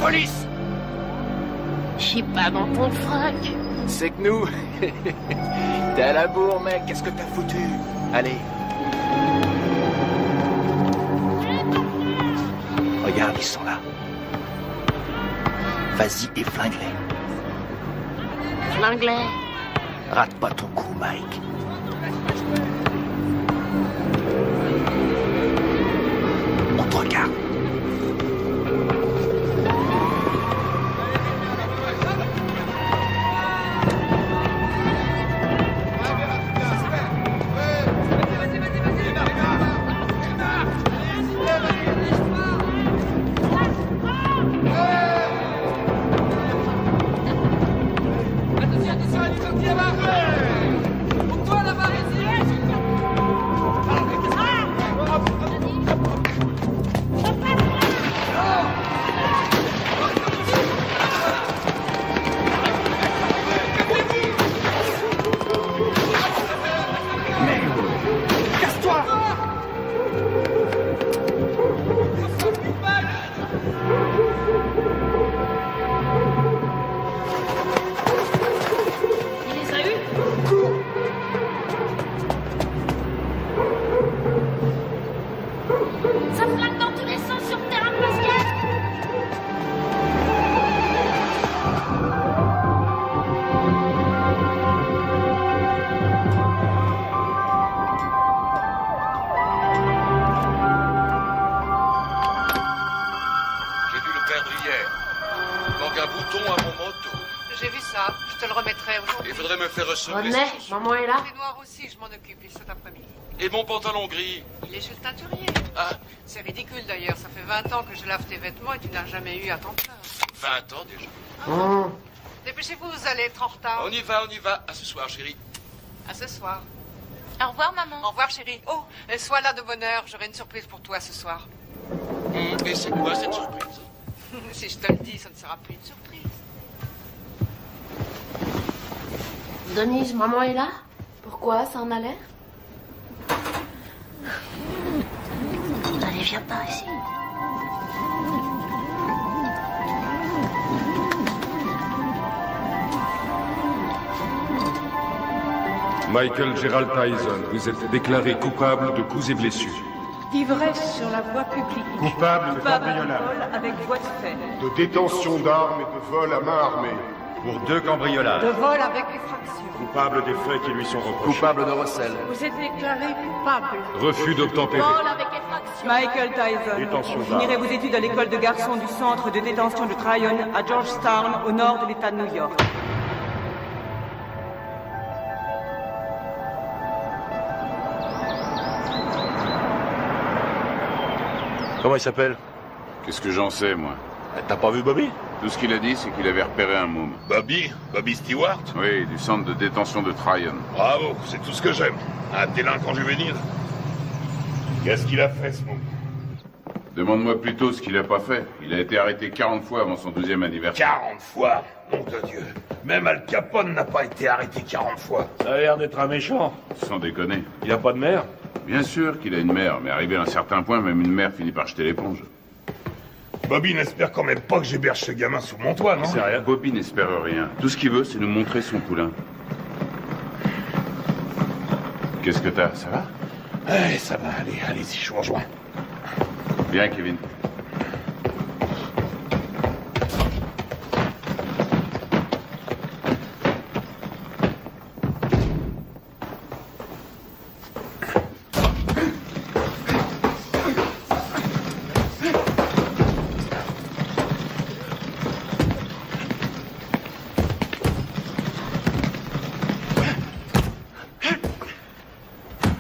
police! Je suis pas dans ton frac. C'est que nous... T'es à la bourre, mec, qu'est-ce que t'as foutu? Allez. Regarde, ils sont là. Vas-y et flingue-les. Flingue-les. Rate pas ton coup, Mike. On te regarde. René, maman est là. Les noirs aussi, je m'en occupe, cet après-midi. Et mon pantalon gris? Il est chez le teinturier. Ah. C'est ridicule d'ailleurs, ça fait 20 ans que je lave tes vêtements et tu n'as jamais eu à t'en plaindre. 20 ans déjà. Dépêchez-vous, vous allez être en retard. On y va, on y va. À ce soir, chérie. À ce soir. Au revoir, maman. Au revoir, chérie. Oh, sois là de bonne heure, j'aurai une surprise pour toi ce soir. Et c'est quoi cette surprise? Si je te le dis, ça ne sera plus une surprise. Denise, maman est là? Pourquoi? Ça en a l'air? Allez, viens par ici. Michael Gerald Tyson, vous êtes déclaré coupable de coups et blessures. D'ivresse sur la voie publique. Coupable de Vol cambriolage. avec voie de fait. De détention d'armes et de vol à main armée. Pour 2 cambriolages. De vol avec effraction. Coupable des faits qui lui sont reprochés. Coupable de recel. Vous êtes déclaré coupable. Refus d'obtempérer. Vol avec effraction. Michael Tyson, Détention vous finirez d'armes. vos études à l'école de garçons du centre de détention de Tryon à Georgetown, au nord de l'État de New York. Comment il s'appelle? Qu'est-ce que j'en sais, moi? T'as pas vu Bobby? Tout ce qu'il a dit, c'est qu'il avait repéré un môme. Bobby? Bobby Stewart? Oui, du centre de détention de Tryon. Bravo, c'est tout ce que j'aime. Un délinquant juvénile. Qu'est-ce qu'il a fait, ce môme? Demande-moi plutôt ce qu'il a pas fait. Il a été arrêté 40 fois avant son 12e anniversaire. 40 fois? Nom de Dieu. Même Al Capone n'a pas été arrêté 40 fois. Ça a l'air d'être un méchant. Sans déconner. Il a pas de mère? Bien sûr qu'il a une mère, mais arrivé à un certain point, même une mère finit par jeter l'éponge. Bobby n'espère quand même pas que j'héberge ce gamin sous mon toit, non? C'est rien. Bobby n'espère rien. Tout ce qu'il veut, c'est nous montrer son poulain. Qu'est-ce que t'as? Ça va? Ouais, ça va, allez-y, je vous rejoins. Viens, Kevin.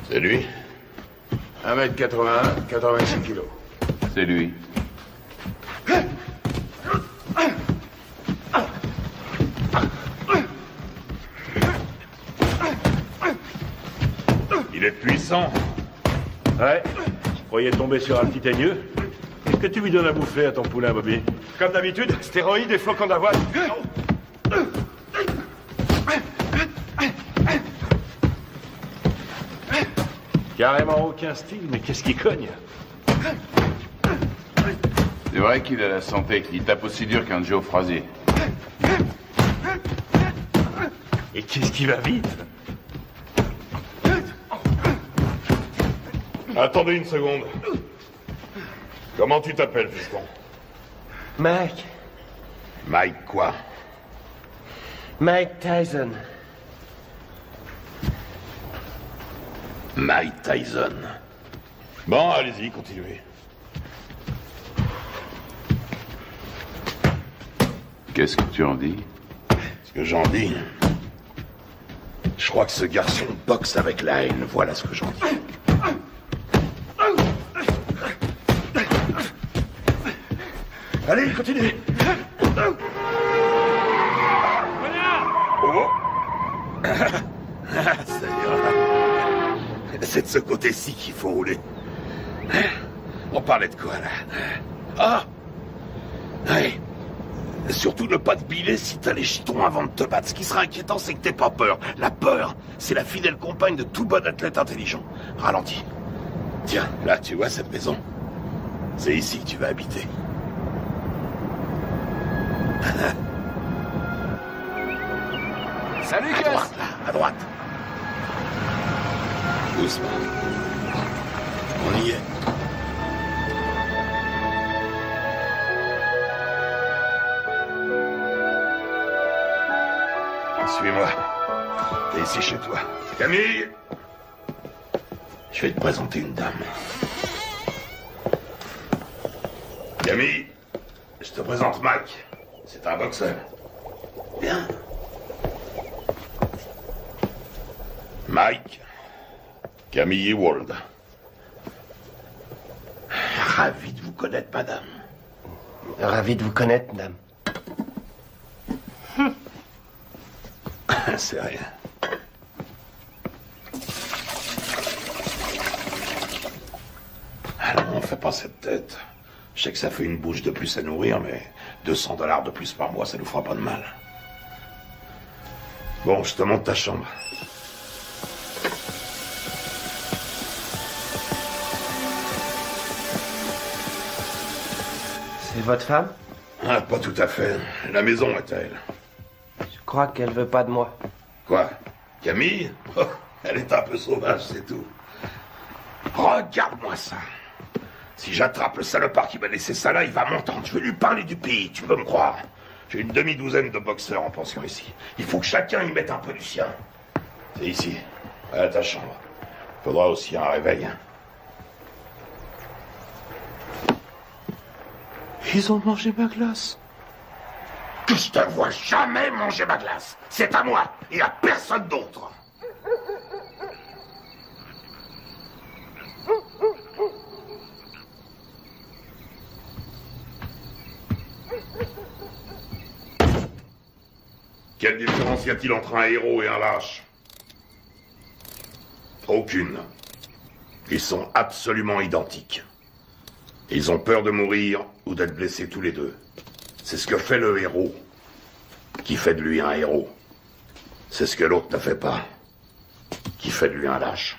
C'est lui? 1m81, 86 kilos. C'est lui. Il est puissant. Ouais. Je croyais tomber sur un petit aigneux. Qu'est-ce que tu lui donnes à bouffer à ton poulain, Bobby? Comme d'habitude, stéroïdes et flocons d'avoine. Carrément aucun style, mais qu'est-ce qui cogne? C'est vrai qu'il a la santé. Il tape aussi dur qu'un Joe Frazier. Et qu'est-ce qui va vite? Attendez une seconde. Comment tu t'appelles, fiston? Mike. Mike quoi? Mike Tyson. Mike Tyson. Bon, allez-y, continuez. Qu'est-ce que tu en dis? Ce que j'en dis... Je crois que ce garçon boxe avec la haine, voilà ce que j'en dis. Allez, continuez. Oh. Ça ira. C'est de ce côté-ci qu'il faut rouler. On parlait de quoi, là? Ah! Ouais. Surtout ne pas te biler si t'as les chitons avant de te battre. Ce qui sera inquiétant, c'est que t'aies pas peur. La peur, c'est la fidèle compagne de tout bon athlète intelligent. Ralentis. Tiens, là, tu vois cette maison? C'est ici que tu vas habiter. Salut, à Gus! droite, là, à droite. Doucement. On y est. Suis-moi. T'es ici chez toi. Camille! Je vais te présenter une dame. Camille, je te présente Mike. C'est un boxeur. Viens. Mike, Camille Ewald. Ravi de vous connaître, madame. Ravi de vous connaître, madame. C'est rien. Alors, on fait pas cette tête. Je sais que ça fait une bouche de plus à nourrir, mais $200 de plus par mois, ça nous fera pas de mal. Bon, je te montre ta chambre. C'est votre femme? Ah, pas tout à fait. La maison est à elle. Je crois qu'elle veut pas de moi. Quoi? Camille? Oh, elle est un peu sauvage, c'est tout. Regarde-moi ça. Si j'attrape le salopard qui m'a laissé ça là, il va m'entendre. Je vais lui parler du pays, tu peux me croire. J'ai une demi-douzaine de boxeurs en pension ici. Il faut que chacun y mette un peu du sien. C'est ici, à ta chambre. Faudra aussi un réveil. Ils ont mangé ma glace. Que je te vois jamais manger ma glace. C'est à moi et à personne d'autre. Quelle différence y a-t-il entre un héros et un lâche? Aucune. Ils sont absolument identiques. Ils ont peur de mourir ou d'être blessés tous les deux. C'est ce que fait le héros, qui fait de lui un héros. C'est ce que l'autre ne fait pas, qui fait de lui un lâche.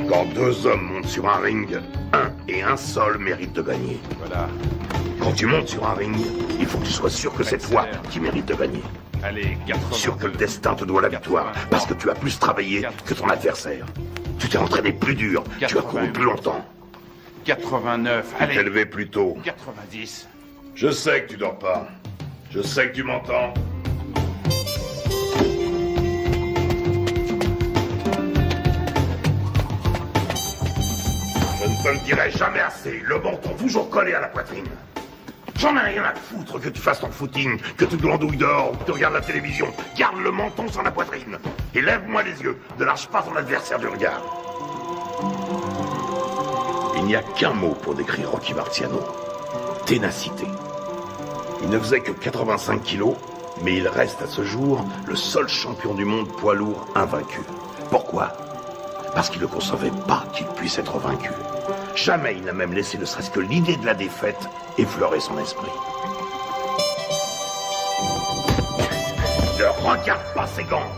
Quand deux hommes montent sur un ring, un et un seul mérite de gagner. Voilà. Quand tu montes sur un ring, il faut que tu sois sûr que c'est toi qui mérites de gagner. Allez, 80. Sûr que le destin te doit la victoire, parce que tu as plus travaillé que ton adversaire. Tu t'es entraîné plus dur, tu as couru plus longtemps. 89, Tu allez. t'es levé plus tôt. 90. Je sais que tu dors pas. Je sais que tu m'entends. Je ne te le dirai jamais assez. Le menton toujours collé à la poitrine. J'en ai rien à foutre que tu fasses ton footing, que tu glandouilles dehors ou que tu regardes la télévision. Garde le menton sur la poitrine. Et lève-moi les yeux. Ne lâche pas ton adversaire du regard. Il n'y a qu'un mot pour décrire Rocky Marciano. Ténacité. Il ne faisait que 85 kilos, mais il reste à ce jour le seul champion du monde poids lourd invaincu. Pourquoi? Parce qu'il ne concevait pas qu'il puisse être vaincu. Jamais il n'a même laissé ne serait-ce que l'idée de la défaite effleurer son esprit. Ne regarde pas ses gants.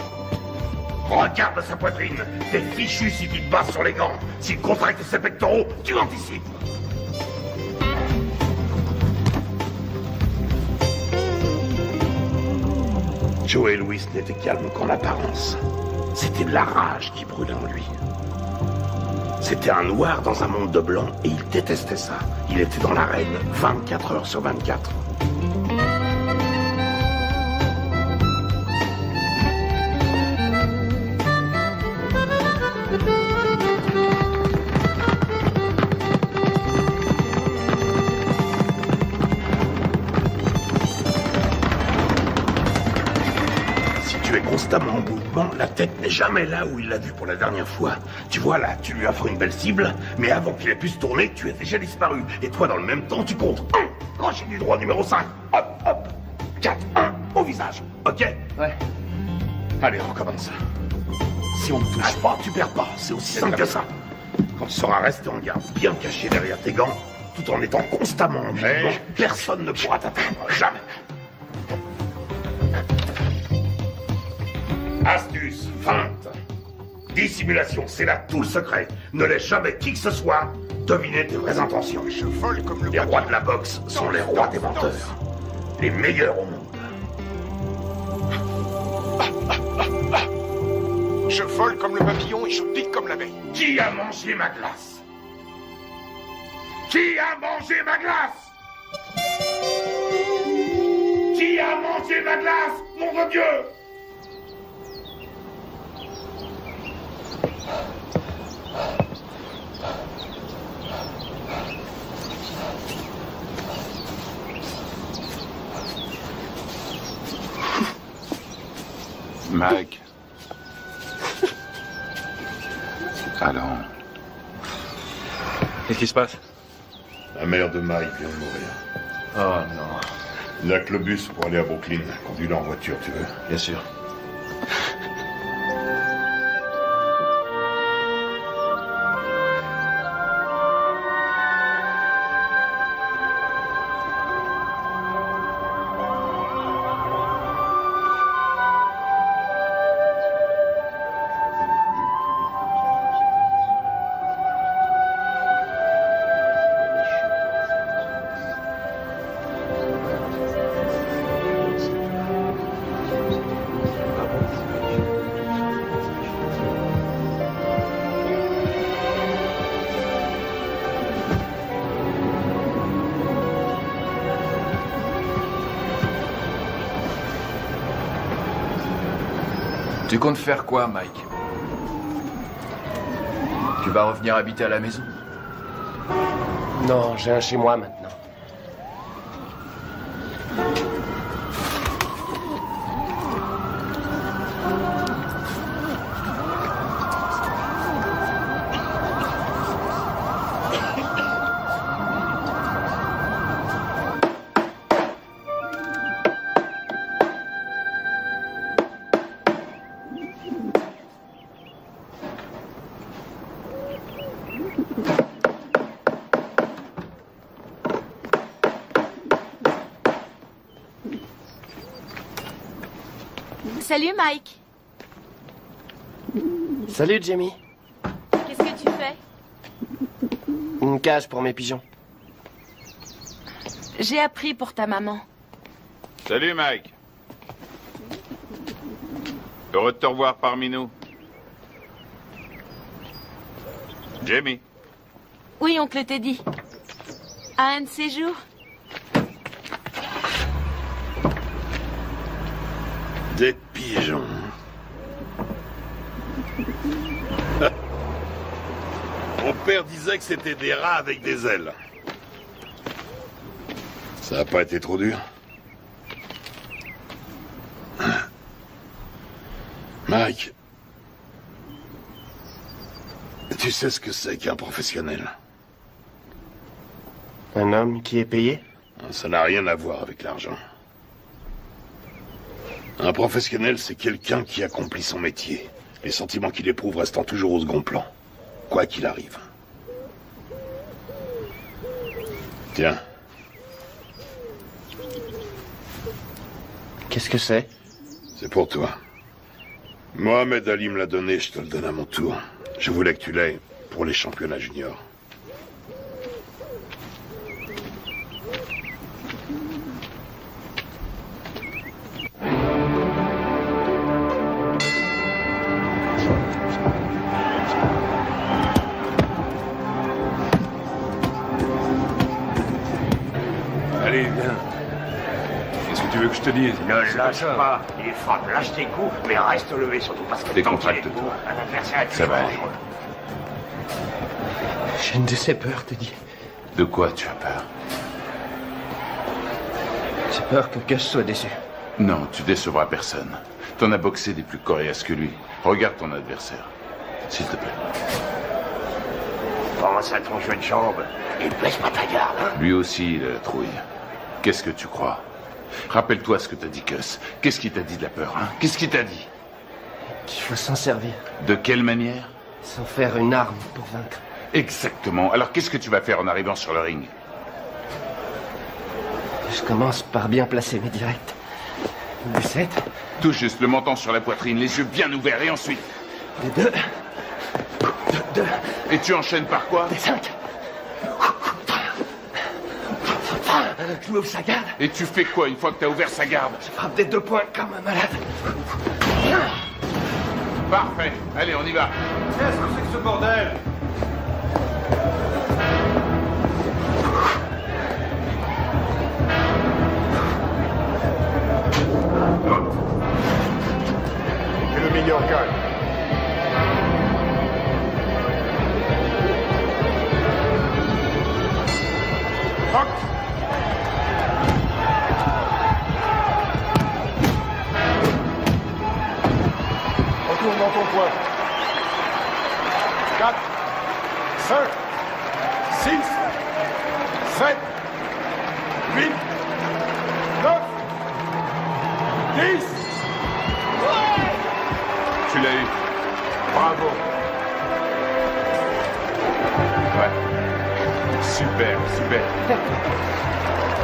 Regarde sa poitrine. T'es fichu si tu te bases sur les gants. S'il contracte ses pectoraux, tu anticipes. Joey Louis n'était calme qu'en apparence. C'était de la rage qui brûlait en lui. C'était un noir dans un monde de blanc et il détestait ça. Il était dans l'arène 24 heures sur 24. Constamment en mouvement, la tête n'est jamais là où il l'a vu pour la dernière fois. Tu vois là, tu lui offres une belle cible, mais avant qu'il ait pu se tourner, tu es déjà disparu. Et toi, dans le même temps, tu comptes 1, crochet du droit numéro 5, hop, hop, 4, 1, au visage, ok? Ouais. Allez, recommence. Si on ne touche pas, tu perds pas, c'est aussi simple que ça. Quand tu seras resté en garde, bien caché derrière tes gants, tout en étant constamment en mouvement, personne ne pourra t'atteindre, jamais. Astuce, feinte, dissimulation, c'est là tout le secret. Ne laisse jamais qui que ce soit deviner tes vraies intentions. Je vole comme le Les rois de la boxe sont les rois des menteurs. Les meilleurs au monde. Je vole comme le papillon et je pique comme l'abeille. Qui a mangé ma glace? Qui a mangé ma glace? Qui a mangé ma glace? Mon Dieu! Mike. Allons. Qu'est-ce qui se passe? La mère de Mike vient de mourir. Oh non. Il n'y a que le bus pour aller à Brooklyn. Conduis-le en voiture, tu veux? Bien sûr. Tu comptes faire quoi, Mike? Tu vas revenir habiter à la maison? Non, j'ai un chez moi maintenant. Salut Mike. Salut Jamie. Qu'est-ce que tu fais? Une cage pour mes pigeons. J'ai appris pour ta maman. Salut, Mike. Heureux de te revoir parmi nous. Jamie. Oui, oncle Teddy. À un de ces jours? Des pigeons. Mon père disait que c'était des rats avec des ailes. Ça n'a pas été trop dur. Mike, Tu sais ce que c'est qu'un professionnel? Un homme qui est payé? Ça n'a rien à voir avec l'argent. Un professionnel, c'est quelqu'un qui accomplit son métier. Les sentiments qu'il éprouve restant toujours au second plan. Quoi qu'il arrive. Tiens. Qu'est-ce que c'est? C'est pour toi. Mohamed Ali me l'a donné, je te le donne à mon tour. Je voulais que tu l'aies pour les championnats juniors. Allez, viens. Qu'est-ce que tu veux que je te dise? Ne lâche pas. Il frappe, lâche tes coups, mais reste levé surtout parce que Décontracte-toi. un adversaire est Ça va aller. dangereux. J'ai une de ces peurs, te dis. De quoi tu as peur? J'ai peur que Gus soit déçu. Non, tu décevras personne. T'en as boxé des plus coriaces que lui. Regarde ton adversaire. S'il te plaît. Pense à ton jeu de jambes et baisse pas ta garde. Hein? Lui aussi, il a la trouille. Qu'est-ce que tu crois? Rappelle-toi ce que t'a dit Gus. Qu'est-ce qu'il t'a dit de la peur, hein? Qu'est-ce qu'il t'a dit? Qu'il faut s'en servir. De quelle manière? Sans faire une arme pour vaincre. Exactement. Alors qu'est-ce que tu vas faire en arrivant sur le ring? Je commence par bien placer mes directs. Des 7. Tout juste le menton sur la poitrine, les yeux bien ouverts, et ensuite? Des 2. Et tu enchaînes par quoi? Des 5. Je m'ouvre sa garde. Et tu fais quoi une fois que t'as ouvert sa garde? Je frappe des 2 points comme un malade. Parfait. Allez, on y va. Qu'est-ce que c'est que ce bordel? Et le meilleur gagne. Retourne dans ton coin. 4, 5, 6, 7, 8, 9, 10. Tu l'as eu. Bravo. Ouais. Super, super.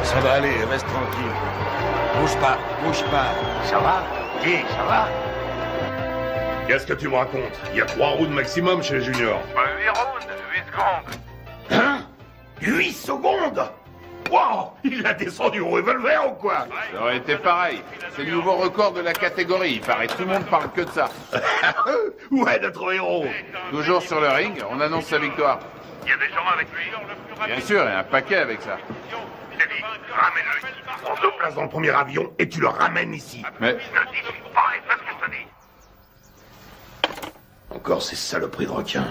Ça va aller, reste tranquille. Bouge pas, bouge pas. Ça va? Dis, ça va? Qu'est-ce que tu me racontes? Il y a 3 rounds maximum chez les juniors. 8 rounds, 8 secondes. Hein? 8 secondes? Wow! Il a descendu au revolver ou quoi? Ça aurait été pareil. C'est le nouveau record de la catégorie. Il paraît tout le monde parle que de ça. Où est notre héros? Toujours sur le ring, on annonce sa victoire. Il y a des gens avec lui. Bien sûr, et un paquet avec ça. Teddy, ramène-le ici. On te place dans le premier avion et tu le ramènes ici. Mais Ne discute pas et fais ce que je te dis. Encore ces saloperies de requins.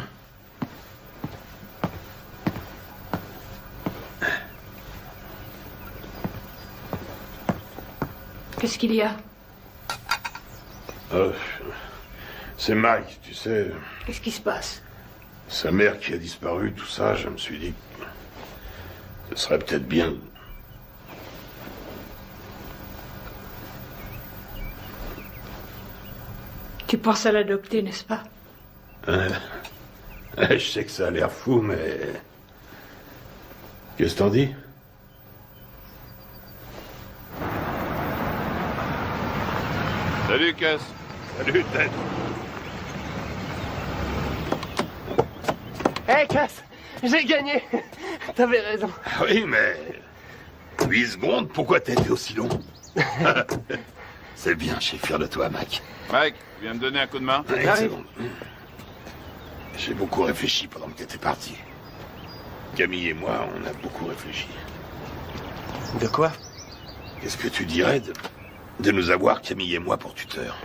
Qu'est-ce qu'il y a? C'est Mike, tu sais. Qu'est-ce qui se passe? Sa mère qui a disparu, tout ça, je me suis dit que ce serait peut-être bien. Tu penses à l'adopter, n'est-ce pas? Je sais que ça a l'air fou, mais... Qu'est-ce que t'en dis? salut, Cass. Salut, Ted. Hey, Cass! J'ai gagné! T'avais raison. Ah oui, mais... 8 secondes, pourquoi t'as été aussi long? C'est bien, je suis fier de toi, Mac. Mike, tu viens me donner un coup de main? Ouais, c'est bon. J'ai beaucoup réfléchi pendant que t'étais parti. Camille et moi, on a beaucoup réfléchi. De quoi? Qu'est-ce que tu dirais de nous avoir, Camille et moi, pour tuteurs?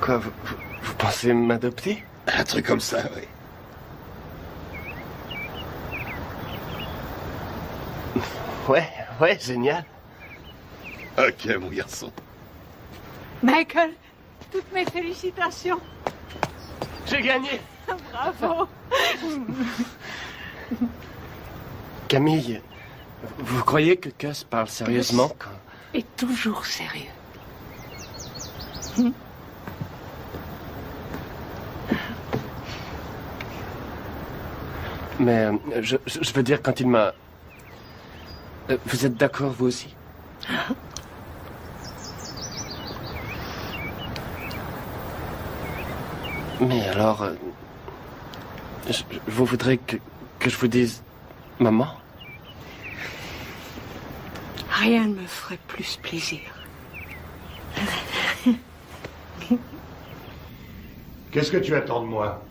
Quoi, vous pensez m'adopter? Un truc comme ça, oui. Ouais, génial. Ok, mon garçon. Michael, Toutes mes félicitations. J'ai gagné. Bravo. Camille, vous croyez que Gus parle sérieusement quand... Et toujours sérieux. Mais je veux dire, quand il m'a... vous êtes d'accord, vous aussi? Mais alors... vous voudrez que je vous dise... Maman? Rien ne me ferait plus plaisir. Qu'est-ce que tu attends de moi?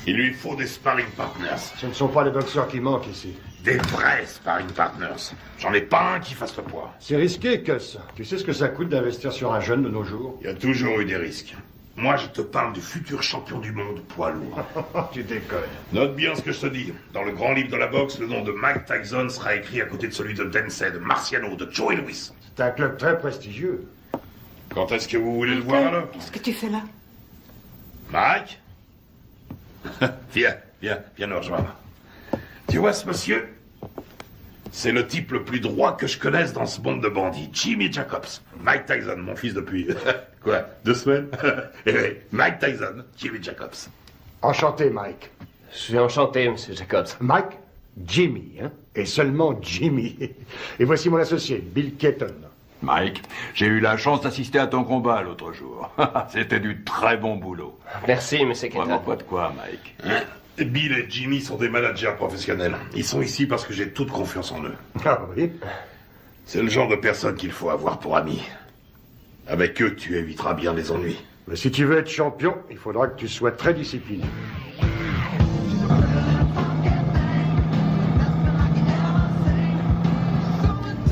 Il lui faut des sparring partners. Ce ne sont pas les boxeurs qui manquent ici. Des vrais sparring partners. J'en ai pas un qui fasse le poids. C'est risqué, Gus. Tu sais ce que ça coûte d'investir sur un jeune de nos jours? Il y a toujours eu des risques. Moi, je te parle du futur champion du monde poids lourd. Tu déconnes. Note bien ce que je te dis. Dans le grand livre de la boxe, le nom de Mike Tyson sera écrit à côté de celui de Dempsey, de Marciano, de Joe Louis. C'est un club très prestigieux. Quand est-ce que vous voulez le voir, alors? Qu'est-ce que tu fais là? Mike? Viens nous rejoindre. Tu vois ce monsieur? C'est le type le plus droit que je connaisse dans ce monde de bandits. Jimmy Jacobs. Mike Tyson, mon fils depuis... quoi, 2 semaines? Eh oui, Mike Tyson, Jimmy Jacobs. Enchanté, Mike. Je suis enchanté, Monsieur Jacobs. Mike, Jimmy, hein? Et seulement Jimmy. Et voici mon associé, Bill Keaton. Mike, j'ai eu la chance d'assister à ton combat l'autre jour. C'était du très bon boulot. Merci, Monsieur Keaton. Vraiment pas de quoi, Mike. Hein? Bill et Jimmy sont des managers professionnels. Ils sont ici parce que j'ai toute confiance en eux. Ah oui? C'est le genre de personne qu'il faut avoir pour ami. Avec eux, tu éviteras bien les ennuis. Mais si tu veux être champion, il faudra que tu sois très discipliné.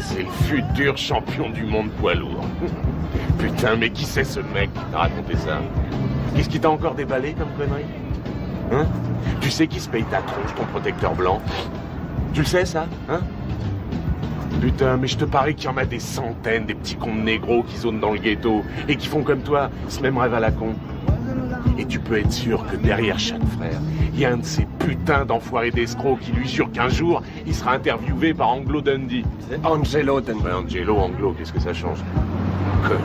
C'est le futur champion du monde poids lourd. Putain, mais qui c'est ce mec qui t'a raconté ça? Qu'est-ce qui t'a encore déballé comme connerie? Hein? Tu sais qui se paye ta tronche, ton protecteur blanc? Tu le sais, ça? Hein? Putain, mais je te parie qu'il y en a des centaines, des petits cons de négros qui zonent dans le ghetto et qui font comme toi, ce même rêve à la con. Et tu peux être sûr que derrière chaque frère, il y a un de ces putains d'enfoirés d'escrocs qui lui jure qu'un jour, il sera interviewé par Anglo Dundee. Angelo Dundee. Ouais, Angelo, Anglo, qu'est-ce que ça change? Connard.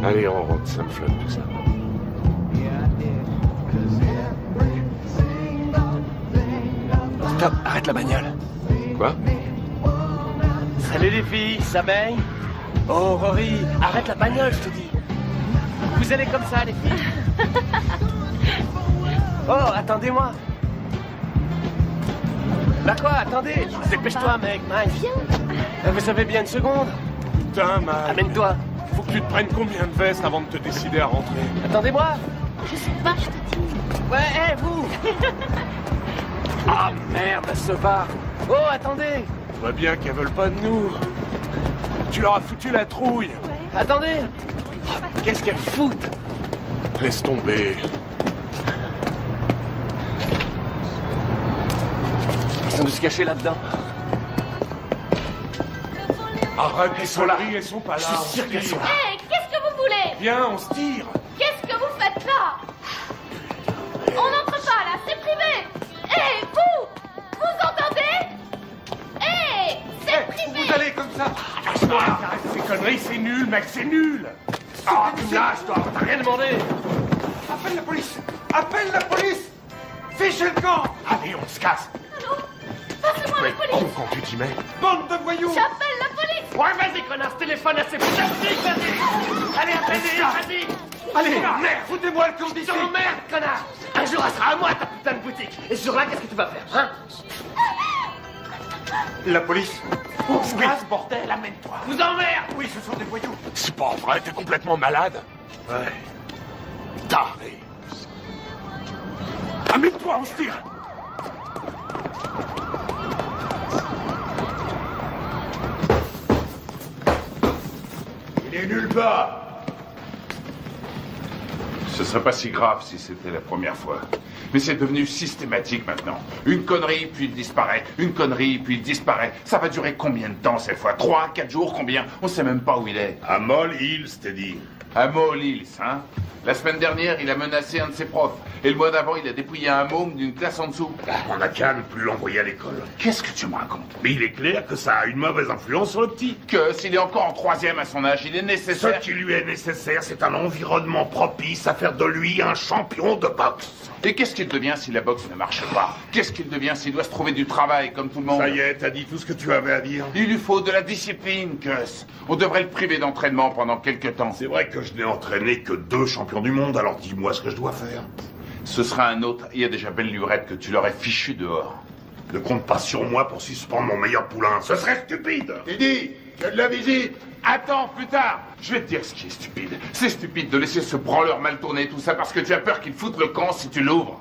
Allez, on rentre, ça me flotte tout ça. Stop, arrête la bagnole. Quoi? Salut les filles, ça baigne? Oh Rory, arrête la bagnole, je te dis. Vous allez comme ça, les filles? Oh, attendez-moi. Bah quoi, attendez. Dépêche-toi, mec, Mike. Viens. Vous avez bien une seconde? Putain, Mike. Amène-toi. Faut que tu te prennes combien de vestes avant de te décider à rentrer? Attendez-moi. Je sais pas, je te dis. Ouais, hé, vous. Ah merde, ce bar. Oh, attendez. Je vois bien qu'elles veulent pas de nous. Tu leur as foutu la trouille. Ouais. Attendez. Oh, qu'est-ce qu'elles foutent? Laisse tomber. Ils sont de se cacher là-dedans. Arrête, elles sont là. Elles sont pas là. Je suis sûr qu'elles sont là. Hé, qu'est-ce que vous voulez? Viens, on se tire. Qu'est-ce que vous faites là? On n'entre pas là, c'est privé. Hé, vous entendez? Hé, c'est privé. Vous allez comme ça. Arrête ces conneries, c'est nul, mec, c'est nul. Ah, tu me lâches, toi, t'as rien demandé. Appelle la police. Appelle la police. Fichez le camp. Allez, on se casse. Allô? Passez-moi la police. Con quand tu t'y mets. Bande de voyous. J'appelle la police. Ouais, vas-y, connasse, téléphone à ces putains de flics, vas-y. Allez, appelle-les, vas-y. Allez, merde, foutez-moi le camp d'ici. Je t'emmerde, connard. Un jour, elle sera à moi, ta putain de boutique. Et ce jour-là, qu'est-ce que tu vas faire, hein? La police. On se casse, bordel, amène-toi. Vous emmerde. Oui, ce sont des voyous. C'est pas vrai, t'es complètement malade. Ouais. Taré. Amène-toi, on se tire. Il est nulle part. Ce serait pas si grave si c'était la première fois. Mais c'est devenu systématique maintenant. Une connerie, puis il disparaît. Une connerie, puis il disparaît. Ça va durer combien de temps cette fois? 3, 4 jours, combien? On sait même pas où il est. À Moll Hills, t'es dit. À Moll Hills, hein? La semaine dernière, il a menacé un de ses profs. Et le mois d'avant, il a dépouillé un môme d'une classe en dessous. On n'a qu'à ne plus l'envoyer à l'école. Qu'est-ce que tu me racontes? Mais il est clair que ça a une mauvaise influence sur le petit. Que s'il est encore en 3e à son âge, il est nécessaire... Ce qui lui est nécessaire, c'est un environnement propice à faire de lui un champion de boxe. Et qu'est-ce qu'il devient si la boxe ne marche pas? Qu'est-ce qu'il devient s'il doit se trouver du travail, comme tout le monde? Ça y est, t'as dit tout ce que tu avais à dire. Il lui faut de la discipline, Gus. On devrait le priver d'entraînement pendant quelques temps. C'est vrai que je n'ai entraîné que 2 champions du monde, alors dis-moi ce que je dois faire. Ce sera un autre. Il y a déjà belle lurette que tu l'aurais fichu dehors. Ne compte pas sur moi pour suspendre mon meilleur poulain. Ce serait stupide. Teddy, tu as de la visite. Attends, plus tard. Je vais te dire ce qui est stupide. C'est stupide de laisser ce branleur mal tourner, tout ça, parce que tu as peur qu'il foute le camp si tu l'ouvres.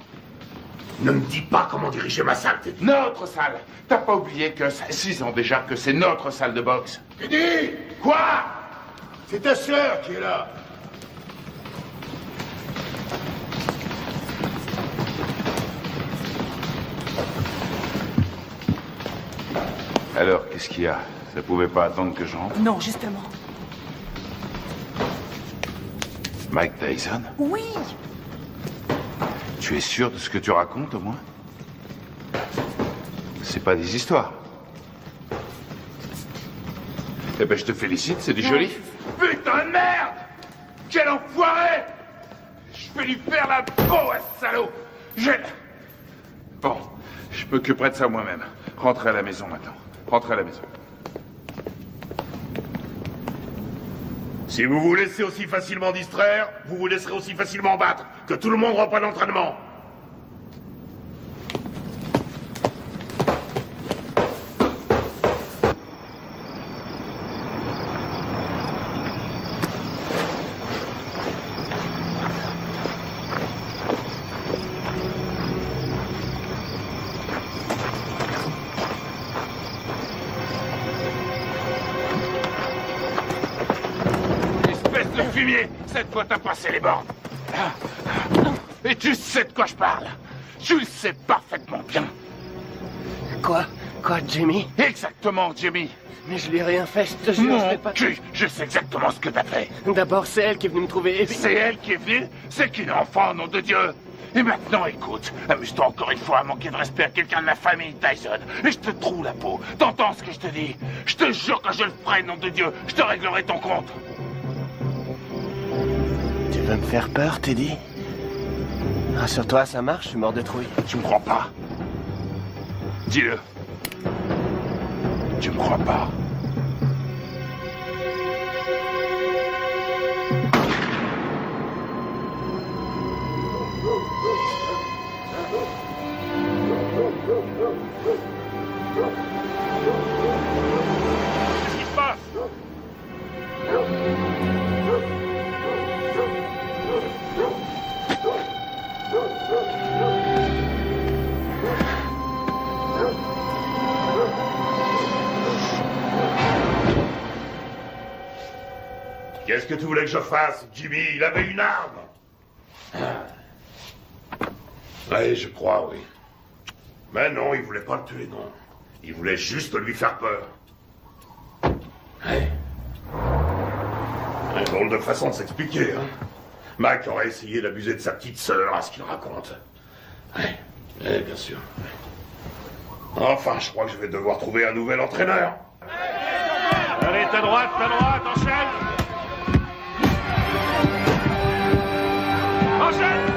Ne me dis pas comment diriger ma salle, Teddy. Notre salle. T'as pas oublié que ça fait 6 ans déjà que c'est notre salle de boxe. Teddy! Quoi? C'est ta sœur qui est là. Alors, qu'est-ce qu'il y a? Ça pouvait pas attendre que je rentre? Non, justement. Mike Tyson? Oui. Tu es sûr de ce que tu racontes, au moins? C'est pas des histoires. Eh ben, je te félicite, c'est du joli. Putain de merde! Quel enfoiré! Je vais lui faire la peau à ce salaud! Bon, je m'occuperai de ça moi-même. Rentrez à la maison maintenant. Rentrez à la maison. Si vous vous laissez aussi facilement distraire, vous vous laisserez aussi facilement battre. Que tout le monde reprenne l'entraînement. Cette fois, t'as passé les bornes. Et tu sais de quoi je parle. Tu le sais parfaitement bien. Quoi, Jimmy? Exactement, Jimmy. Mais je lui ai rien fait, je te jure, je l'ai pas... Je sais exactement ce que t'as fait. D'abord, c'est elle qui est venue me trouver. C'est elle qui est venue? C'est qu'une enfant, nom de Dieu. Et maintenant, écoute, amuse-toi encore une fois à manquer de respect à quelqu'un de la famille Tyson. Et je te troue la peau. T'entends ce que je te dis? Je te jure que je le ferai, nom de Dieu. Je te réglerai ton compte. Tu veux me faire peur, Teddy? Rassure-toi, ça marche, je suis mort de trouille. Tu me crois pas? Dis-le. Tu me crois pas? Qu'est-ce qui se passe? Qu'est-ce que tu voulais que je fasse, Jimmy? Il avait une arme. Oui, je crois, oui. Mais non, il voulait pas le tuer, non. Il voulait juste lui faire peur. Ouais. Un drôle de façon de s'expliquer, hein. Mike aurait essayé d'abuser de sa petite sœur, à ce qu'il raconte. Ouais, bien sûr. Enfin, je crois que je vais devoir trouver un nouvel entraîneur. Allez, ta droite, enchaîne! Enchaîne!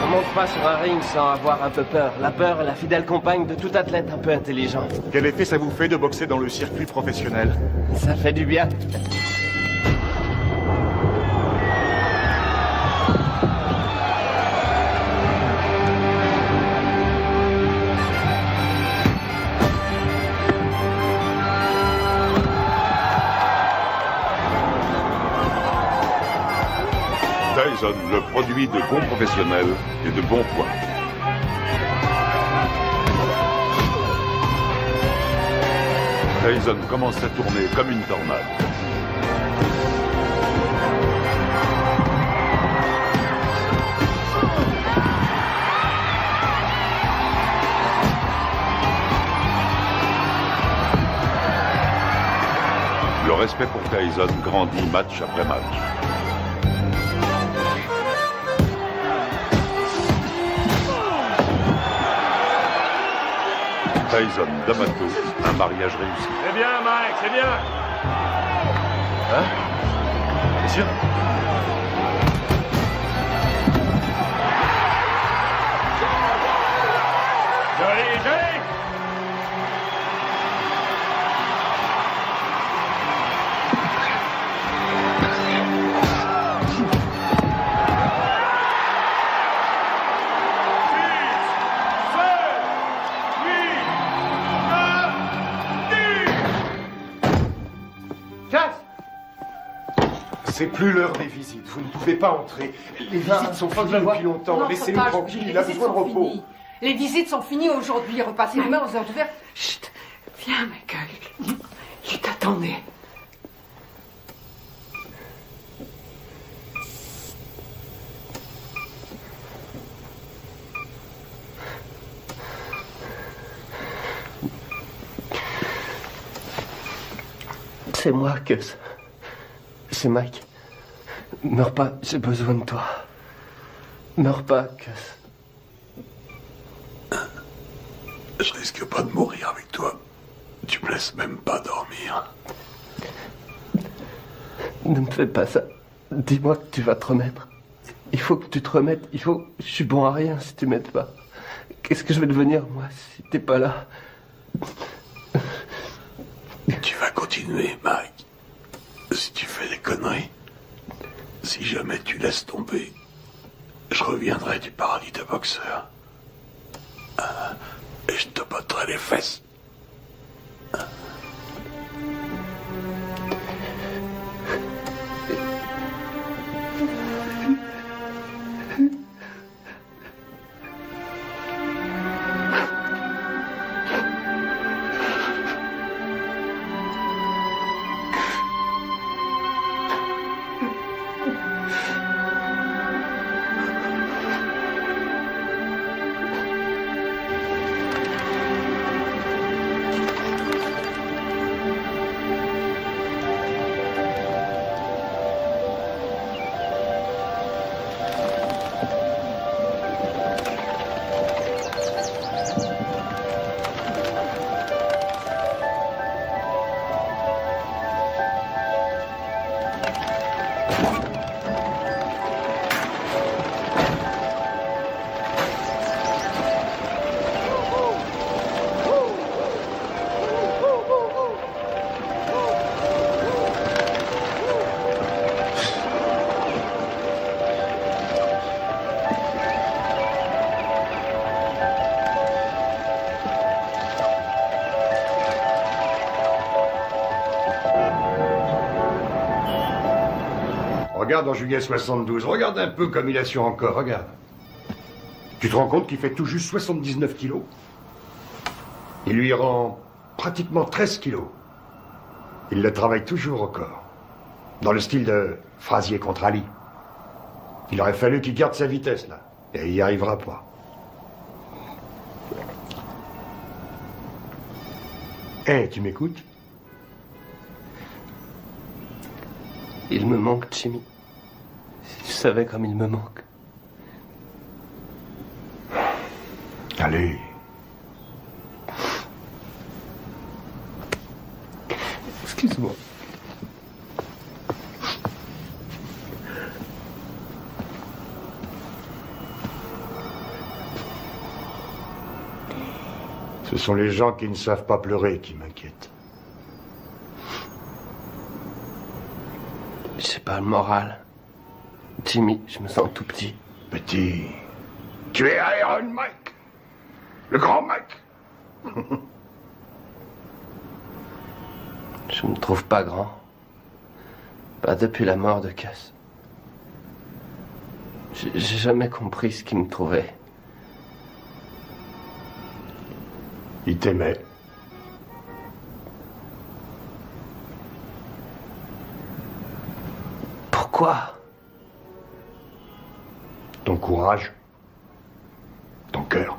On monte pas sur un ring sans avoir un peu peur. La peur est la fidèle compagne de tout athlète un peu intelligent. Quel effet ça vous fait de boxer dans le circuit professionnel? Ça fait du bien. Tyson, le produit de bons professionnels et de bons points. Tyson commence à tourner comme une tornade. Le respect pour Tyson grandit match après match. Tyson, D'Amato, un mariage réussi. C'est bien, Mike, c'est bien. Hein? Bien sûr. Joli, joli. C'est plus l'heure des visites. Vous ne pouvez pas entrer. Les visites sont finies depuis longtemps. Laissez-nous tranquille. Il a besoin de repos. Les visites sont finies aujourd'hui. Repassez demain aux heures d'ouverture. Chut. Viens, Michael. Il t'attendait. C'est moi, Gus. C'est Mike. Meurs pas, j'ai besoin de toi. Meurs pas, Gus. Je risque pas de mourir avec toi. Tu me laisses même pas dormir. Ne me fais pas ça. Dis-moi que tu vas te remettre. Il faut que tu te remettes. Je suis bon à rien si tu m'aides pas. Qu'est-ce que je vais devenir, moi, si t'es pas là? Tu vas continuer, Mike. Si tu fais des conneries, si jamais tu laisses tomber, je reviendrai du paradis de boxeur. Et je te botterai les fesses. Regarde en juillet 72, regarde un peu comme il a su encore, regarde. Tu te rends compte qu'il fait tout juste 79 kilos? Il lui rend pratiquement 13 kilos. Il le travaille toujours au corps. Dans le style de Frazier contre Ali. Il aurait fallu qu'il garde sa vitesse, là. Et il n'y arrivera pas. Hé, tu m'écoutes? Il me manque, Jimmy. Si tu savais comme il me manque. Allez. Excuse-moi. Ce sont les gens qui ne savent pas pleurer qui m'inquiètent. J'ai pas le moral. Jimmy, je me sens tout petit. Petit. Tu es Iron Mike. Le grand Mike. Je me trouve pas grand. Pas depuis la mort de Cass. J'ai jamais compris ce qu'il me trouvait. Il t'aimait. Quoi? Ton courage. Ton cœur.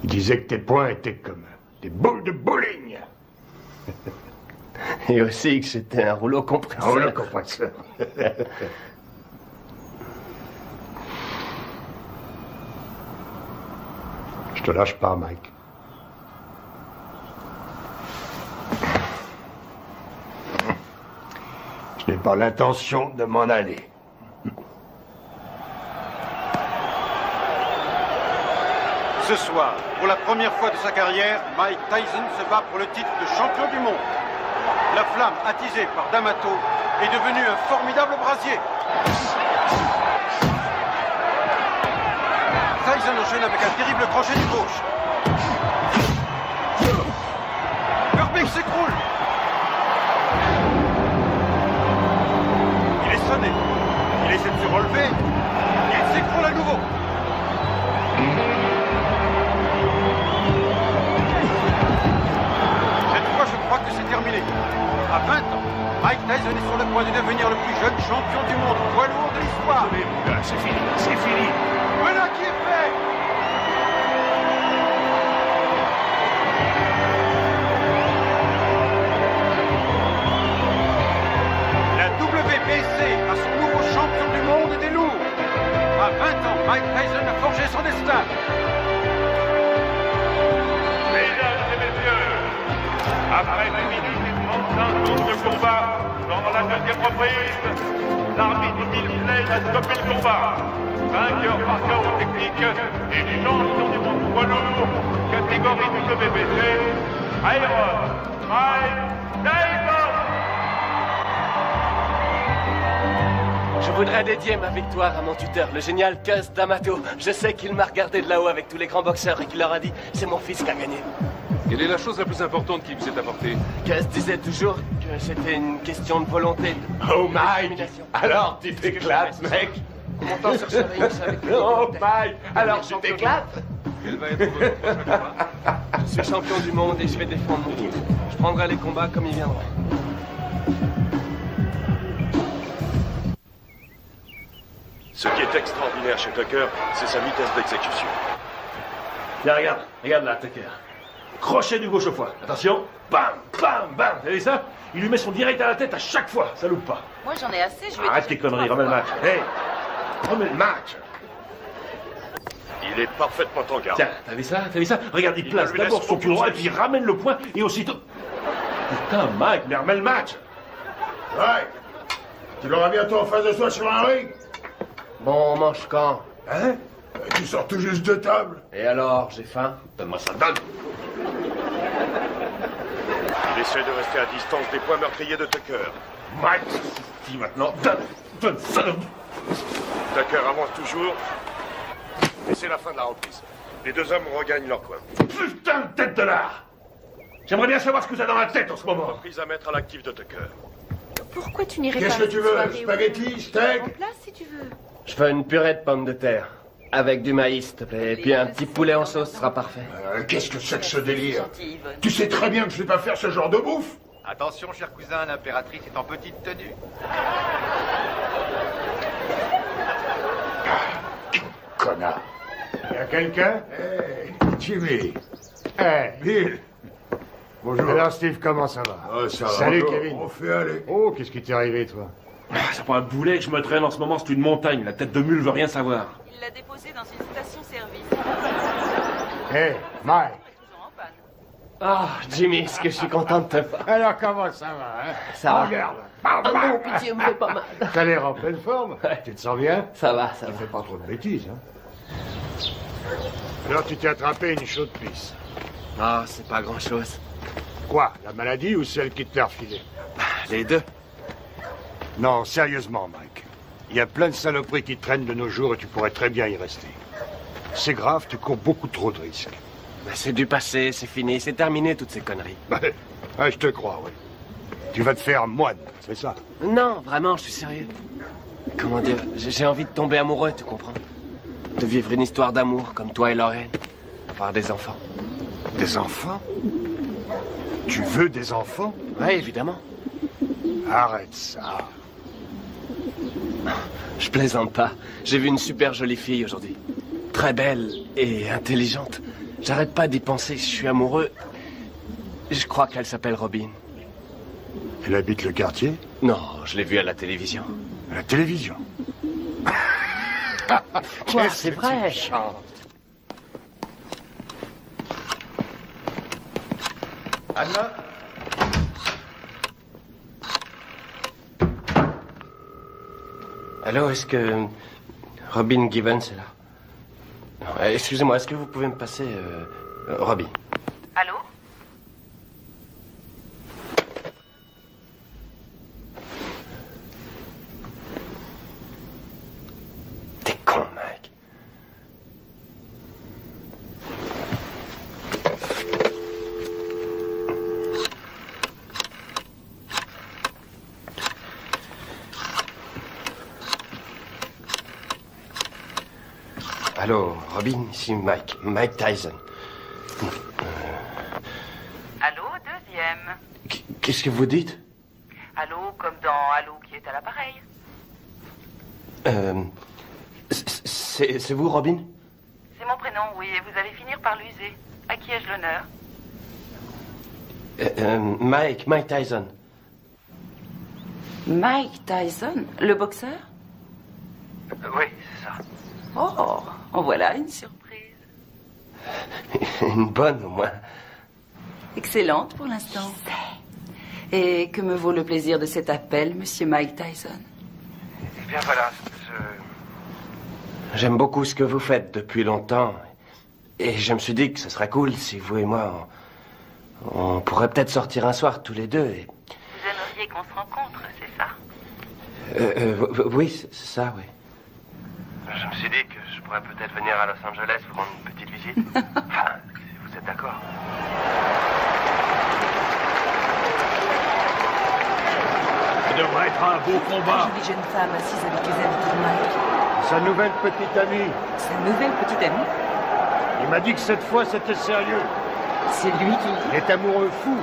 Il disait que tes poings étaient comme des boules de bowling. Et aussi que j'étais un rouleau compresseur. Un rouleau compresseur. Je te lâche pas, Mike. Je n'ai pas l'intention de m'en aller. Ce soir, pour la première fois de sa carrière, Mike Tyson se bat pour le titre de champion du monde. La flamme attisée par D'Amato est devenue un formidable brasier. Tyson enchaîne avec un terrible crochet du gauche. Herbig s'écroule. Il est sonné. Il essaie de se relever. Il s'écroule à nouveau. Cette fois, je crois que c'est terminé. À 20 ans, Mike Tyson est sur le point de devenir le plus jeune champion du monde poids lourd de l'histoire. Mais mon gars, c'est fini, c'est fini. Voilà qui est fait. La WBC a son nouveau champion du monde des lourds. À 20 ans, Mike Tyson a forgé son destin. Mesdames et messieurs, après 1 minute et 35 secondes de combat, dans la deuxième reprise, l'arbitre Bill Blaine a stoppé le combat. Vainqueur par chaos technique et champion du monde poids lourd, catégorie du WBC, Iron Mike Tyson. Je voudrais dédier ma victoire à mon tuteur, le génial Cus D'Amato. Je sais qu'il m'a regardé de là-haut avec tous les grands boxeurs et qu'il leur a dit « C'est mon fils qui a gagné ». Quelle est la chose la plus importante qui vous est apportée? Cus disait toujours que c'était une question de volonté. Oh Mike, alors tu t'éclates, mec. Montant sur ce ring, je savais que... Oh Mike, alors tu t'éclates. Quel va être votre prochain combat? Je suis champion du monde et je vais défendre mon titre. Je prendrai les combats comme ils viendront. Ce qui est extraordinaire chez Tucker, c'est sa vitesse d'exécution. Tiens, regarde là, Tucker. Crochet du gauche au foie. Attention, bam, bam, bam. Vous avez ça? Il lui met son direct à la tête à chaque fois, ça loupe pas. Moi j'en ai assez, je vais... Arrête tes conneries, remets le match. Hey, remets le match. Il est parfaitement en garde. Tiens, t'as vu ça? Regarde, il place lui d'abord laisse son aucune pied droit et chance. puis il ramène le point et aussitôt... Putain, Mike, mais remets le match. Ouais. Tu l'auras bientôt en face de toi sur un ring. Bon, on mange quand? Hein? Tu sors tout juste de table. Et alors, j'ai faim? Donne-moi ça, donne. Il essaie de rester à distance des points meurtriers de Tucker. Mike, dis maintenant, donne ça. Tucker avance toujours. Et c'est la fin de la reprise. Les deux hommes regagnent leur coin. Putain de tête de l'art. J'aimerais bien savoir ce que vous avez dans la tête en ce moment. Reprise à mettre à l'actif de Tucker. Pourquoi tu n'irais pas... Qu'est-ce que tu veux? Spaghetti, steak? En place si tu veux. Je veux une purée de pommes de terre. Avec du maïs, s'il te plaît. Et puis un petit poulet en sauce sera parfait. Qu'est-ce que c'est que ce délire? Tu sais très bien que je sais pas faire ce genre de bouffe. Attention, cher cousin, l'impératrice est en petite tenue. Connard. Y'a quelqu'un? Hey, Jimmy. Hey, Bill. Bonjour. Alors, Steve, comment ça va? Ça va. Salut, Bonjour. Kevin. On fait aller. Oh, qu'est-ce qui t'est arrivé, toi? C'est pas un boulet que je me traîne en ce moment, c'est une montagne. La tête de mule veut rien savoir. Il l'a déposé dans une station-service. Hey, Mike. Ah, Jimmy, est-ce que je suis content de te voir? Alors, comment ça va, hein? Ça va. Regarde. Ah non, pitié, me fais pas mal. T'as l'air en pleine forme. Tu te sens bien? Ça va, ça va. Fais pas trop de bêtises, hein? Alors, tu t'es attrapé une chaude pisse. Ah, c'est pas grand-chose. Quoi? La maladie ou celle qui te l'a refilée? Les deux. Non, sérieusement, Mike. Il y a plein de saloperies qui traînent de nos jours et tu pourrais très bien y rester. C'est grave, tu cours beaucoup trop de risques. Ben, c'est du passé, c'est fini, c'est terminé toutes ces conneries. Ouais, je te crois, oui. Tu vas te faire moine, c'est ça? Non, vraiment, je suis sérieux. Comment dire, j'ai envie de tomber amoureux, tu comprends? De vivre une histoire d'amour, comme toi et Lorraine. Avoir des enfants. Des enfants? Tu veux des enfants? Oui, évidemment. Arrête ça. Je plaisante pas. J'ai vu une super jolie fille aujourd'hui. Très belle et intelligente. J'arrête pas d'y penser, je suis amoureux. Je crois qu'elle s'appelle Robin. Elle habite le quartier? Non, je l'ai vue à la télévision. À la télévision? Quoi, c'est vrai. Anna? Allô, est-ce que Robin Givens est là? Non, excusez-moi, est-ce que vous pouvez me passer Robin? Allô? T'es con, Mike. Allô, Robin, ici Mike Tyson. Allô, deuxième. Qu'est-ce que vous dites? Allô, comme dans Allô qui est à l'appareil. C'est vous, Robin? C'est mon prénom, oui, et vous allez finir par l'user. À qui ai-je l'honneur? Mike Tyson. Mike Tyson, le boxeur? Oui, c'est ça. Oh, en voilà une surprise. Une bonne, au moins. Excellente pour l'instant. Et que me vaut le plaisir de cet appel, monsieur Mike Tyson? Eh bien, voilà, J'aime beaucoup ce que vous faites depuis longtemps. Et je me suis dit que ce serait cool si vous et moi, on pourrait peut-être sortir un soir tous les deux. Et... Vous aimeriez qu'on se rencontre, c'est ça? Oui, c'est ça, oui. Je me suis dit que je pourrais peut-être venir à Los Angeles vous rendre une petite visite. Enfin, si vous êtes d'accord. Ça devrait être un beau combat. Une jeune femme assise avec les habits de Mike. Sa nouvelle petite amie. Sa nouvelle petite amie? Il m'a dit que cette fois c'était sérieux. C'est lui qui... Il est amoureux fou.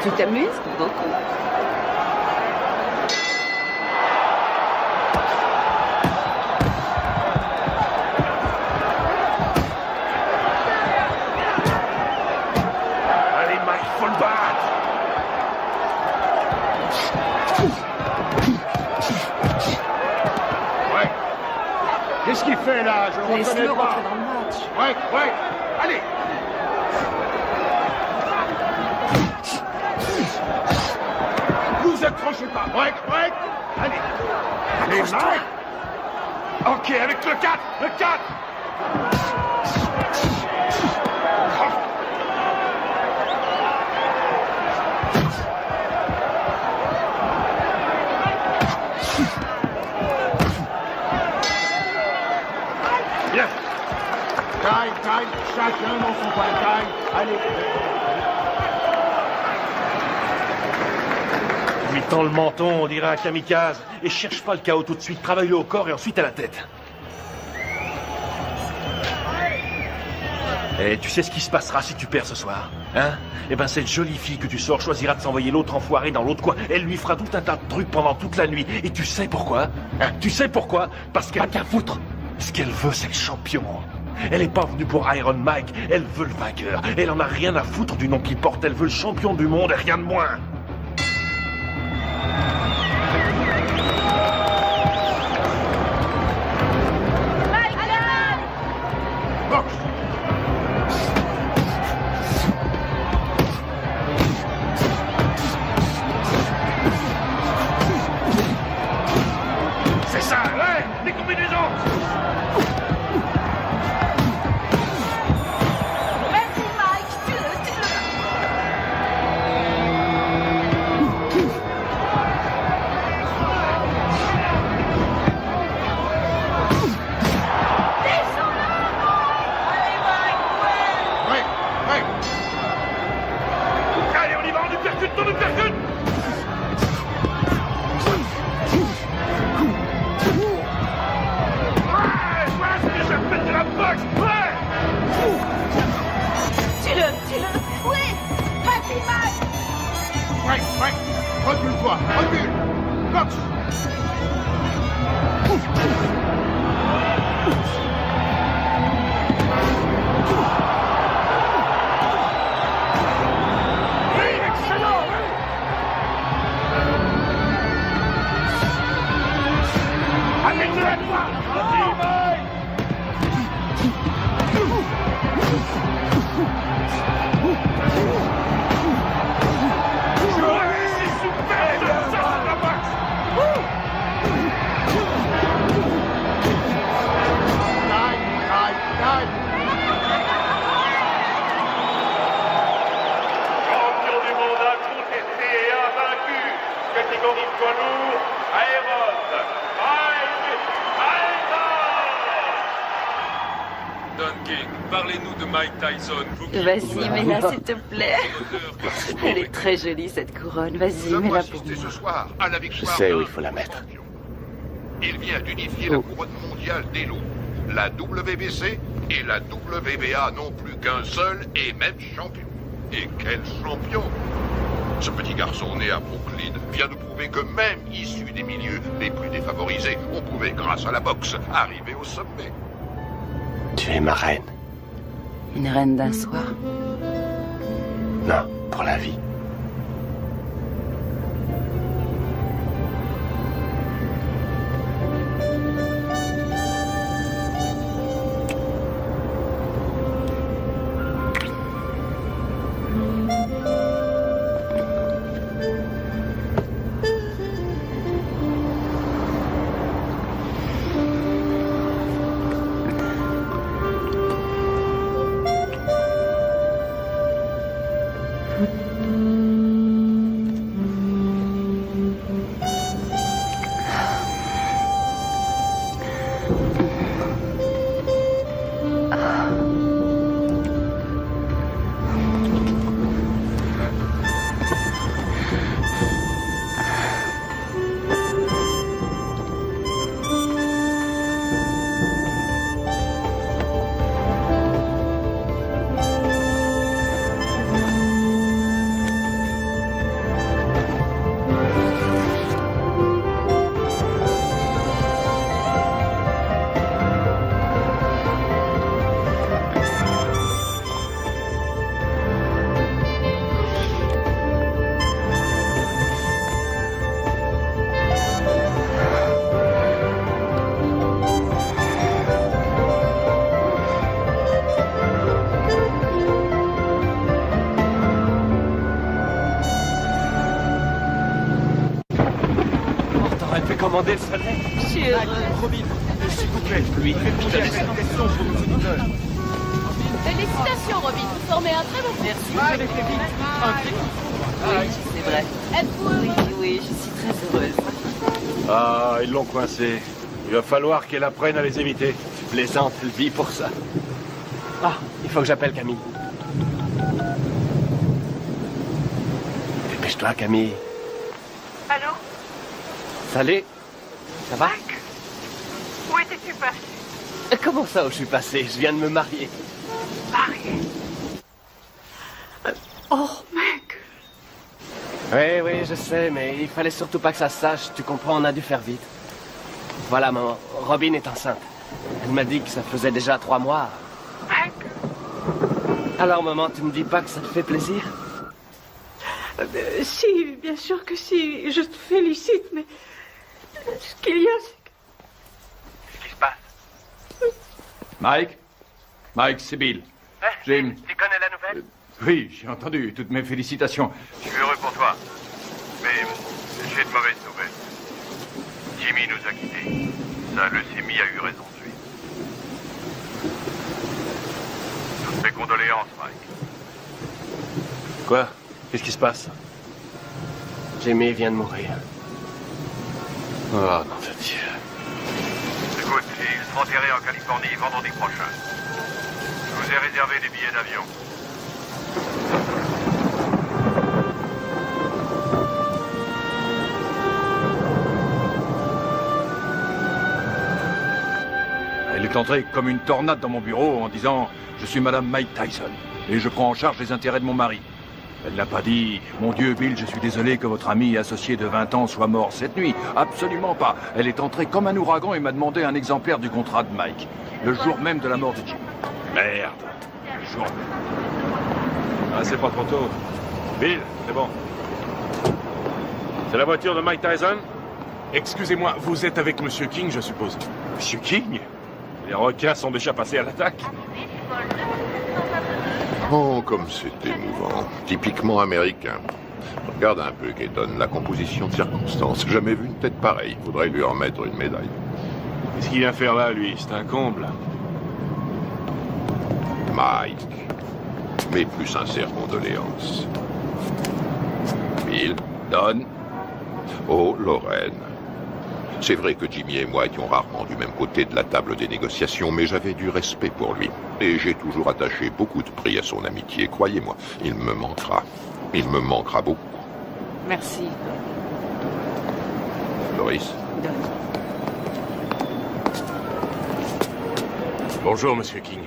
Tu t'amuses beaucoup? Allez, Mike, faut le battre. Ouais. Qu'est-ce qu'il fait là? Je le reconnais Laisse-le pas. rentrer dans le match. Ouais. Allez. Vous accrochez pas. Ouais. Allez. Allez, Mike. Ok, avec le 4, le 4. Bien. Time. Chacun dans son coin. Time. Allez. Lui tend le menton, on dirait un kamikaze. Et cherche pas le chaos tout de suite. Travaille-le au corps et ensuite à la tête. Et tu sais ce qui se passera si tu perds ce soir, hein? Eh ben, cette jolie fille que tu sors choisira de s'envoyer l'autre enfoiré dans l'autre coin. Elle lui fera tout un tas de trucs pendant toute la nuit. Et tu sais pourquoi? Hein? Tu sais pourquoi? Parce qu'elle... Pas qu'à foutre. Ce qu'elle veut, c'est le champion. Elle est pas venue pour Iron Mike. Elle veut le vainqueur. Elle en a rien à foutre du nom qu'il porte. Elle veut le champion du monde et rien de moins. C'est ça, ouais, des combinaisons. Vas-y, Mike, tue-le. Ouais. Allez, on y va, on nous percute. Voilà ce que j'appelle de la boxe, ouais. Tue-le. Oui, vas-y, Mike. Recule-toi, recule. Boxe. Champion du monde incontesté et invaincu, catégorie poids lourd, Aéron, Mike Tyson. Don King, parlez-nous de Mike Tyson. Vas-y, mets-la, s'il te plaît. Elle est très jolie, cette couronne. Vas-y, mets-la pour moi. Ce soir, à la Je victoire sais de- où il faut la mettre. Il vient d'unifier la couronne mondiale des lots. La WBC et la WBA n'ont plus qu'un seul et même champion. Et quel champion! Ce petit garçon né à Brooklyn vient de prouver que même issu des milieux les plus défavorisés, on pouvait, grâce à la boxe, arriver au sommet. Tu es ma reine. Une reine d'un soir. Non, pour la vie. Commander le salaire. Je suis heureuse. Robin, s'il vous plaît, lui, félicitations pour nos auditeurs. Félicitations, Robin. Vous formez un très bon groupe. Merci. Vous avez fait vite. Oui, c'est vrai. Êtes-vous heureux? Oui, je suis très heureuse. Ah, ils l'ont coincé. Il va falloir qu'elle apprenne à les éviter. Tu plaisantes, elle vit pour ça. Ah, il faut que j'appelle Camille. Dépêche-toi, Camille. Allô? Salut. Ça va? Mike? Où étais-tu passé? Comment ça, où je suis passé? Je viens de me marier. Marié? Oh, Mike! Oui, je sais, mais il fallait surtout pas que ça se sache. Tu comprends, on a dû faire vite. Voilà, maman. Robin est enceinte. Elle m'a dit que ça faisait déjà 3 mois. Mike? Alors, maman, tu me dis pas que ça te fait plaisir? Si, bien sûr que si. Je te félicite, mais... Ce qu'il y a, c'est que... Qu'est-ce qui se passe? Mike? Mike, c'est Bill. Jim. Tu connais la nouvelle? Oui, j'ai entendu. Toutes mes félicitations. Je suis heureux pour toi. Mais j'ai de mauvaises nouvelles. Jimmy nous a quittés. Sa leucémie a eu raison de lui. Toutes mes condoléances, Mike. Quoi? Qu'est-ce qui se passe? Jimmy vient de mourir. Oh, non de Dieu. Écoute, il sera enterré en Californie vendredi prochain. Je vous ai réservé des billets d'avion. Elle est entrée comme une tornade dans mon bureau en disant « Je suis Madame Mike Tyson et je prends en charge les intérêts de mon mari. » Elle n'a pas dit « Mon Dieu, Bill, je suis désolé que votre ami et associé de 20 ans soit mort cette nuit. » Absolument pas. Elle est entrée comme un ouragan et m'a demandé un exemplaire du contrat de Mike. Le jour même de la mort de Jim. Merde. Le jour même. Ah, c'est pas trop tôt. Bill, c'est bon. C'est la voiture de Mike Tyson? Excusez-moi, vous êtes avec Monsieur King, je suppose. Monsieur King? Les requins sont déjà passés à l'attaque. Oh, comme c'est émouvant. Typiquement américain. Regarde un peu, Keaton, la composition de circonstances. Jamais vu une tête pareille. Faudrait lui en mettre une médaille. Qu'est-ce qu'il vient faire là, lui? C'est un comble. Mike. Mes plus sincères condoléances. Bill, Don. Oh, Lorraine. C'est vrai que Jimmy et moi étions rarement du même côté de la table des négociations, mais j'avais du respect pour lui. Et j'ai toujours attaché beaucoup de prix à son amitié. Croyez-moi, il me manquera. Il me manquera beaucoup. Merci. Loris. Bonjour, Monsieur King.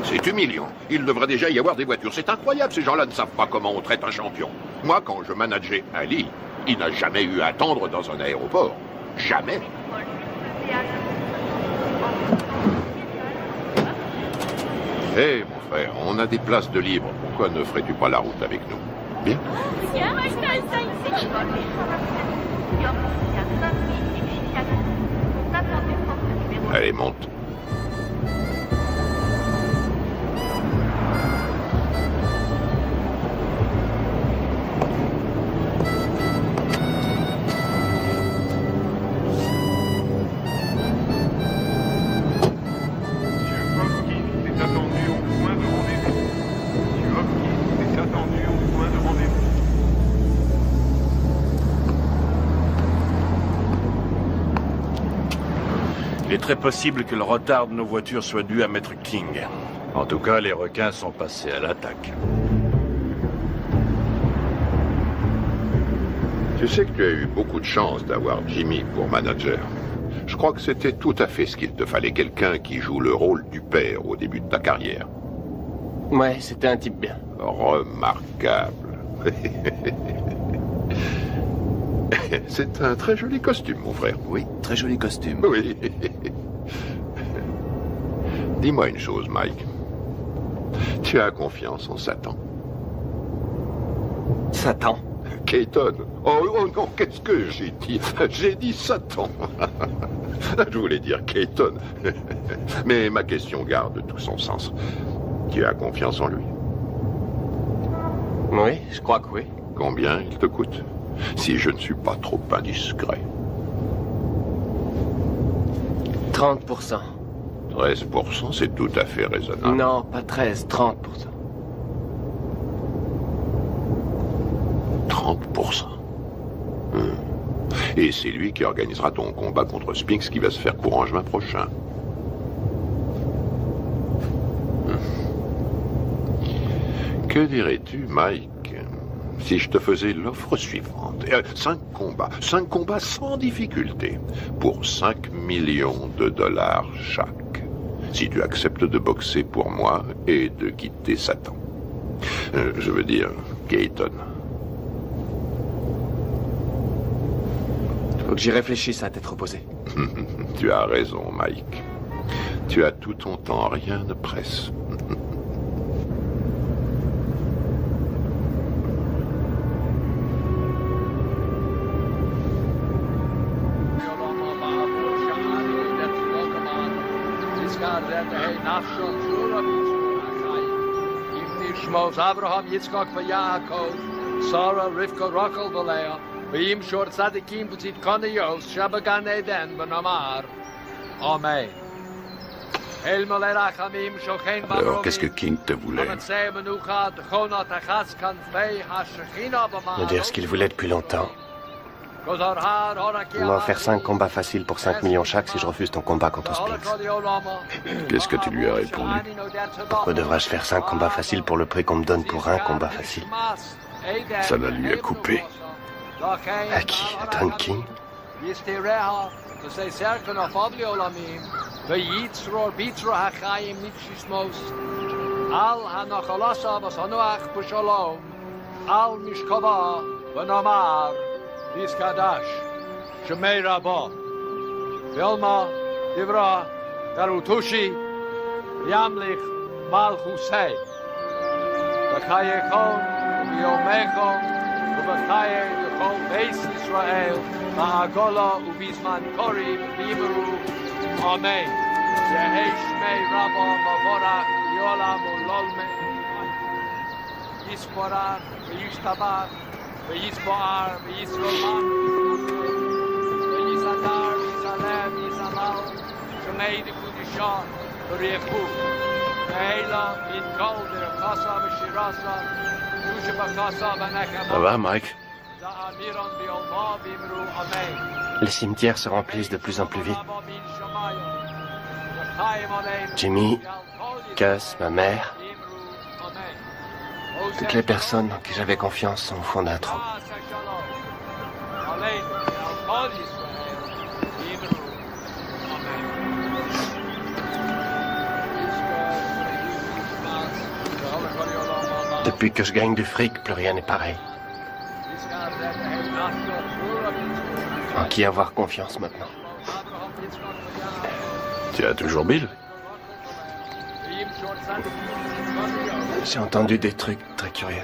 C'est humiliant. Il devrait déjà y avoir des voitures. C'est incroyable, ces gens-là ne savent pas comment on traite un champion. Moi, quand je manageais Ali, il n'a jamais eu à attendre dans un aéroport. Jamais. Hé, mon frère, on a des places de libre. Pourquoi ne ferais-tu pas la route avec nous? Bien. Allez, monte. Il est très possible que le retard de nos voitures soit dû à Maître King. En tout cas, les requins sont passés à l'attaque. Tu sais que tu as eu beaucoup de chance d'avoir Jimmy pour manager. Je crois que c'était tout à fait ce qu'il te fallait, quelqu'un qui joue le rôle du père au début de ta carrière. Ouais, c'était un type bien. Remarquable. C'est un très joli costume, mon frère. Oui, très joli costume. Oui. Dis-moi une chose, Mike. Tu as confiance en Satan? Satan? Keaton. Oh non, qu'est-ce que j'ai dit? J'ai dit Satan. Je voulais dire Keaton. Mais ma question garde tout son sens. Tu as confiance en lui? Oui, je crois que oui. Combien il te coûte? Si je ne suis pas trop indiscret. 30%. 13%, c'est tout à fait raisonnable. Non, pas 13, 30%. 30%. Et c'est lui qui organisera ton combat contre Spinks qui va se faire courant juin prochain. Que dirais-tu, Mike, si je te faisais l'offre suivante? 5 combats sans difficulté, pour 5 millions de dollars chaque. Si tu acceptes de boxer pour moi et de quitter Satan. Je veux dire, Keaton. Faut que j'y réfléchisse à tête reposée. Tu as raison, Mike. Tu as tout ton temps, rien ne presse. Abraham, Yitzchak, Yaakov, Sarah, Rivka, Rachel, Leah, V'im shor tzadikim b'tzit kaniyos, shabagan eden b'namar. Amen. Alors, qu'est-ce que King te voulait? Me dire ce qu'il voulait depuis longtemps. Il m'a offert 5 combats faciles pour 5 millions chaque si je refuse ton combat contre Spinks. Qu'est-ce que tu lui as répondu? Pourquoi devrais-je faire 5 combats faciles pour le prix qu'on me donne pour un combat facile? Ça la lui a coupé. À qui? À Don King? V'yitzror bitro hachayim nitchismos. Al hanachalasa v'sanuach b'shalom. Al mishkava v'namar. Vizkadash. Shemei Rabbah. Vilma Divra Garutushi. Yamlich Malchusei. V'chayechon v'yomechon v'chaye v'chol beis Yisrael ma'agola u'bizman kori v'yimeru. Amen. Yehi Shmei Rabbah Mavorach Yolam Ulolme. Yisporach v'yishtabach v'yisboar v'yisrolam v'yisadar v'yisalem v'yisamal Shmei Dikudishah v'riechu v'heila v'yitkol v'yakasa v'shirasa v'yusha v'kasa v'nekama. Ça va, Mike? Za'amiron v'yolma v'yimru. Amen. Les cimetières se remplissent de plus en plus vite. Jimmy, Gus, ma mère, toutes les personnes en qui j'avais confiance sont au fond d'un trou. Depuis que je gagne du fric, plus rien n'est pareil. En qui avoir confiance maintenant? Tu as toujours Bill? J'ai entendu des trucs très curieux.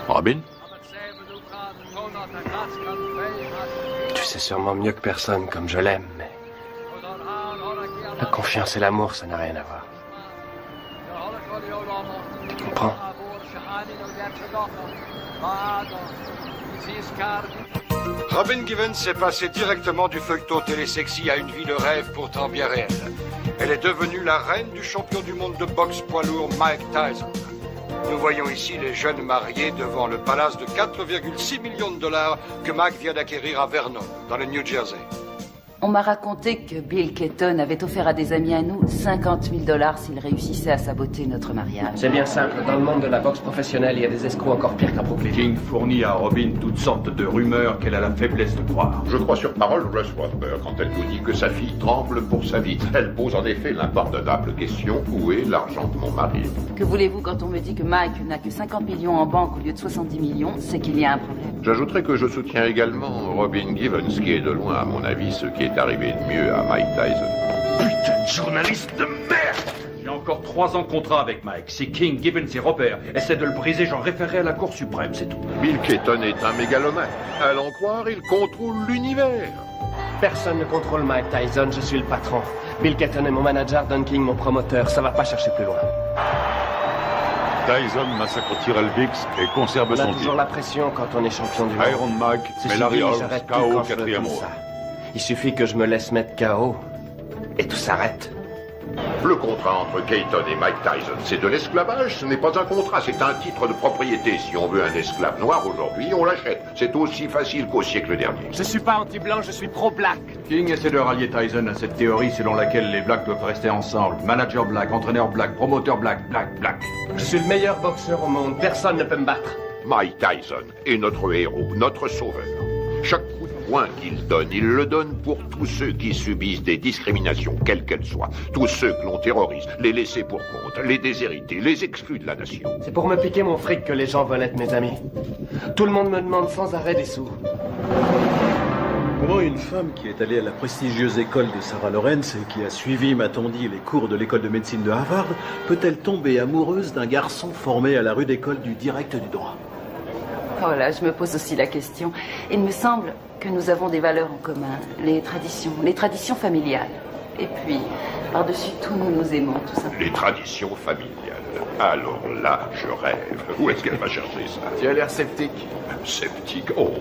Robin? Tu sais sûrement mieux que personne comme je l'aime, mais la confiance et l'amour, ça n'a rien à voir. Tu comprends? Robin Givens s'est passée directement du feuilleton télésexy à une vie de rêve pourtant bien réelle. Elle est devenue la reine du champion du monde de boxe poids lourd Mike Tyson. Nous voyons ici les jeunes mariés devant le palace de 4,6 millions de dollars que Mike vient d'acquérir à Vernon, dans le New Jersey. On m'a raconté que Bill Keaton avait offert à des amis à nous 50 000 $ s'ils réussissaient à saboter notre mariage. C'est bien simple. Dans le monde de la boxe professionnelle, il y a des escrocs encore pires qu'à Brooklyn. King fournit à Robin toutes sortes de rumeurs qu'elle a la faiblesse de croire. Je crois sur parole Russ Wadsworth quand elle nous dit que sa fille tremble pour sa vie. Elle pose en effet l'impardonnable question: où est l'argent de mon mari? Que voulez-vous quand on me dit que Mike n'a que 50 millions en banque au lieu de 70 millions? C'est qu'il y a un problème. J'ajouterai que je soutiens également Robin Givens, qui est de loin, à mon avis, ce qui est arrivé de mieux à Mike Tyson. Putain de journaliste de merde! J'ai encore 3 ans de contrat avec Mike. Si King, Givens et Robert essaient de le briser, j'en référerai à la Cour suprême, c'est tout. Bill Keaton est un mégalomane. À l'en croire, il contrôle l'univers. Personne ne contrôle Mike Tyson, je suis le patron. Bill Keaton est mon manager, Don King mon promoteur. Ça va pas chercher plus loin. Tyson massacre Tyrell Biggs et conserve On son a toujours titre. la pression quand on est champion du monde. Iron Mike, C'est mais Larry civil, Holmes, j'arrête tout KO quand je veux 4e comme round. ça. Il suffit que je me laisse mettre KO et tout s'arrête. Le contrat entre Keaton et Mike Tyson, c'est de l'esclavage, ce n'est pas un contrat, c'est un titre de propriété. Si on veut un esclave noir aujourd'hui, on l'achète. C'est aussi facile qu'au siècle dernier. Je suis pas anti-blanc, je suis pro-black. King essaie de rallier Tyson à cette théorie selon laquelle les blacks doivent rester ensemble. Manager black, entraîneur black, promoteur black, black. Je suis le meilleur boxeur au monde, personne ne peut me battre. Mike Tyson est notre héros, notre sauveur. Chaque coup de poing qu'il donne, il le donne pour tous ceux qui subissent des discriminations, quelles qu'elles soient. Tous ceux que l'on terrorise, les laissés pour compte, les déshérités, les exclus de la nation. C'est pour me piquer mon fric que les gens veulent être mes amis. Tout le monde me demande sans arrêt des sous. Comment une femme qui est allée à la prestigieuse école de Sarah Lawrence et qui a suivi, m'a-t-on dit, les cours de l'école de médecine de Harvard, peut-elle tomber amoureuse d'un garçon formé à la rude école du direct du droit? Oh là, je me pose aussi la question. Il me semble que nous avons des valeurs en commun, les traditions familiales. Et puis, par-dessus tout, nous nous aimons, tout simplement. Les traditions familiales. Alors là, je rêve. Où est-ce qu'elle va chercher ça? Tu as l'air sceptique. Sceptique? Oh,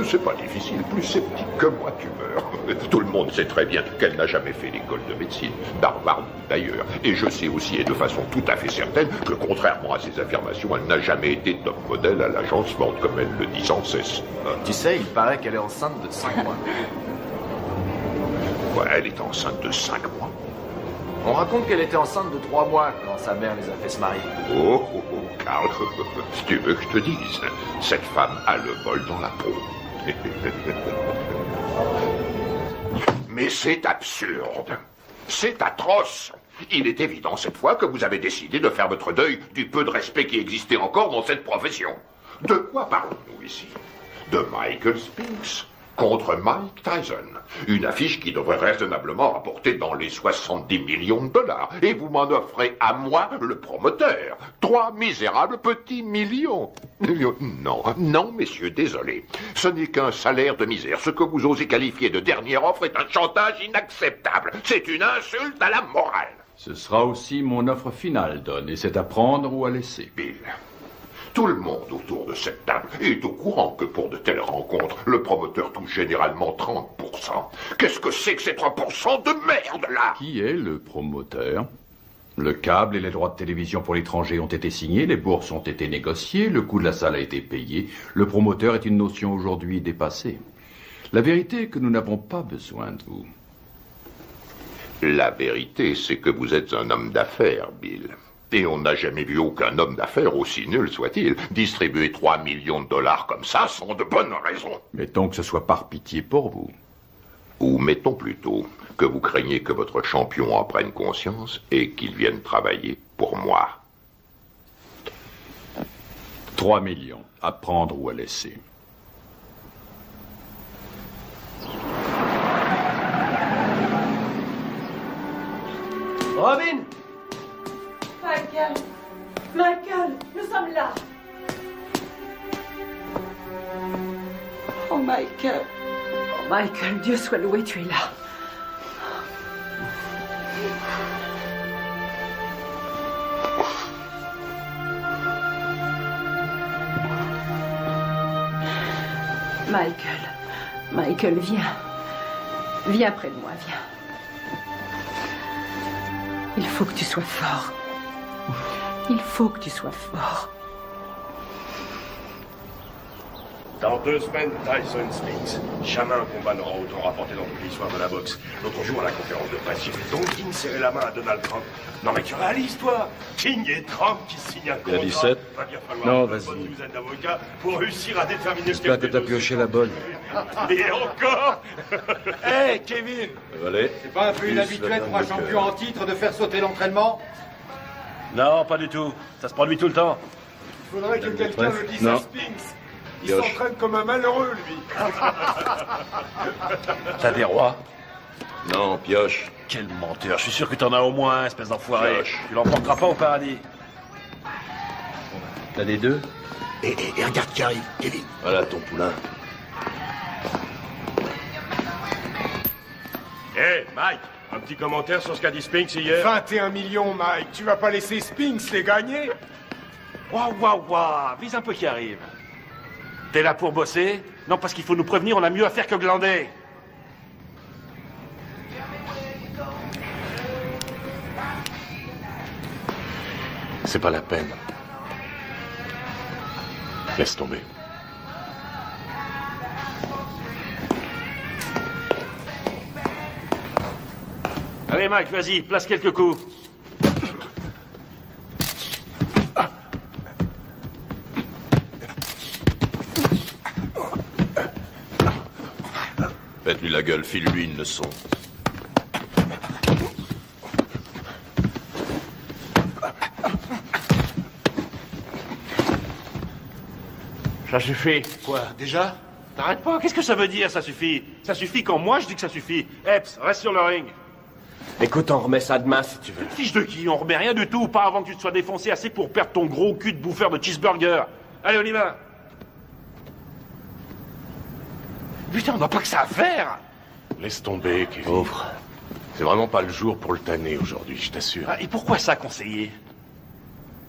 c'est pas difficile. Plus sceptique que moi, tu meurs. Tout le monde sait très bien qu'elle n'a jamais fait l'école de médecine. Barbare d'ailleurs. Et je sais aussi, et de façon tout à fait certaine, que contrairement à ses affirmations, elle n'a jamais été top modèle à l'agencement, comme elle le dit sans cesse. Tu sais, il paraît qu'elle est enceinte de 5 mois. Ouais, elle est enceinte de 5 mois. On raconte qu'elle était enceinte de 3 mois quand sa mère les a fait se marier. Oh, Karl, si tu veux que je te dise, cette femme a le bol dans la peau. mais c'est absurde. C'est atroce. Il est évident cette fois que vous avez décidé de faire votre deuil du peu de respect qui existait encore dans cette profession. De quoi parlons-nous ici? De Michael Spinks contre Mike Tyson. Une affiche qui devrait raisonnablement rapporter dans les 70 millions de dollars. Et vous m'en offrez à moi, le promoteur, 3 misérables petits millions. Non, non, messieurs, désolé. Ce n'est qu'un salaire de misère. Ce que vous osez qualifier de dernière offre est un chantage inacceptable. C'est une insulte à la morale. Ce sera aussi mon offre finale, Don, et c'est à prendre ou à laisser. Bill, tout le monde autour de cette table est au courant que pour de telles rencontres, le promoteur touche généralement 30%. Qu'est-ce que c'est que ces 3% de merde, là? Qui est le promoteur? Le câble et les droits de télévision pour l'étranger ont été signés, les bourses ont été négociées, le coût de la salle a été payé. Le promoteur est une notion aujourd'hui dépassée. La vérité est que nous n'avons pas besoin de vous. La vérité, c'est que vous êtes un homme d'affaires, Bill. Et on n'a jamais vu aucun homme d'affaires, aussi nul soit-il, distribuer 3 millions de dollars comme ça sans de bonnes raisons. Mettons que ce soit par pitié pour vous. Ou mettons plutôt que vous craignez que votre champion en prenne conscience et qu'il vienne travailler pour moi. 3 millions, à prendre ou à laisser. Robin! Michael! Michael, nous sommes là! Oh, Michael. Oh, Michael, Dieu soit loué, tu es là. Michael. Michael, viens. Viens près de moi, viens. Il faut que tu sois fort. Il faut que tu sois fort. Dans 2 semaines, Tyson Spinks. Jamais un combat n'aura autant rapporté dans toute l'histoire de la boxe. L'autre jour, à la conférence de presse, j'ai vu Don King serrer la main à Donald Trump. Non mais tu réalises, toi? King et Trump qui signent un contrat. Il y a 17? Va bien falloir Non, une vas-y. bonne douzaine d'avocats pour réussir à déterminer J'espère que t'as pioché la bonne. Et encore. Hé, Kevin! Allez. C'est pas un peu inhabituel pour un champion en titre de faire sauter l'entraînement? Non, pas du tout. Ça se produit tout le temps. Il faudrait que quelqu'un le dise Non. à Spinks. Il Pioche. s'entraîne comme un malheureux, lui. T'as des rois? Non, pioche. Quel menteur. Je suis sûr que t'en as au moins un, espèce d'enfoiré. Pioche. Tu l'emporteras pas au paradis. T'as des deux? Et regarde qui arrive, Kevin. Voilà ton poulain. Hé, Mike, un petit commentaire sur ce qu'a dit Spinks hier? 21 millions, Mike. Tu vas pas laisser Spinks les gagner? Waouh, waouh, waouh. Vise un peu qui arrive. T'es là pour bosser? Non, parce qu'il faut nous prévenir, on a mieux à faire que glander. C'est pas la peine. Laisse tomber. Allez, Mike, vas-y, place quelques coups. Faites-lui la gueule, file-lui une leçon. Ça suffit. Quoi, déjà? T'arrêtes pas, qu'est-ce que ça veut dire, ça suffit? Ça suffit quand moi je dis que ça suffit. Epps, reste sur le ring. Écoute, on remet ça demain si tu veux. Fiche de qui? On remet rien du tout, pas avant que tu te sois défoncé assez pour perdre ton gros cul de bouffeur de cheeseburger. Allez, on y va. Putain, on n'a pas que ça à faire. Laisse tomber, Kevin. Pauvre. C'est vraiment pas le jour pour le tanner aujourd'hui, je t'assure. Ah, et pourquoi ça, conseiller?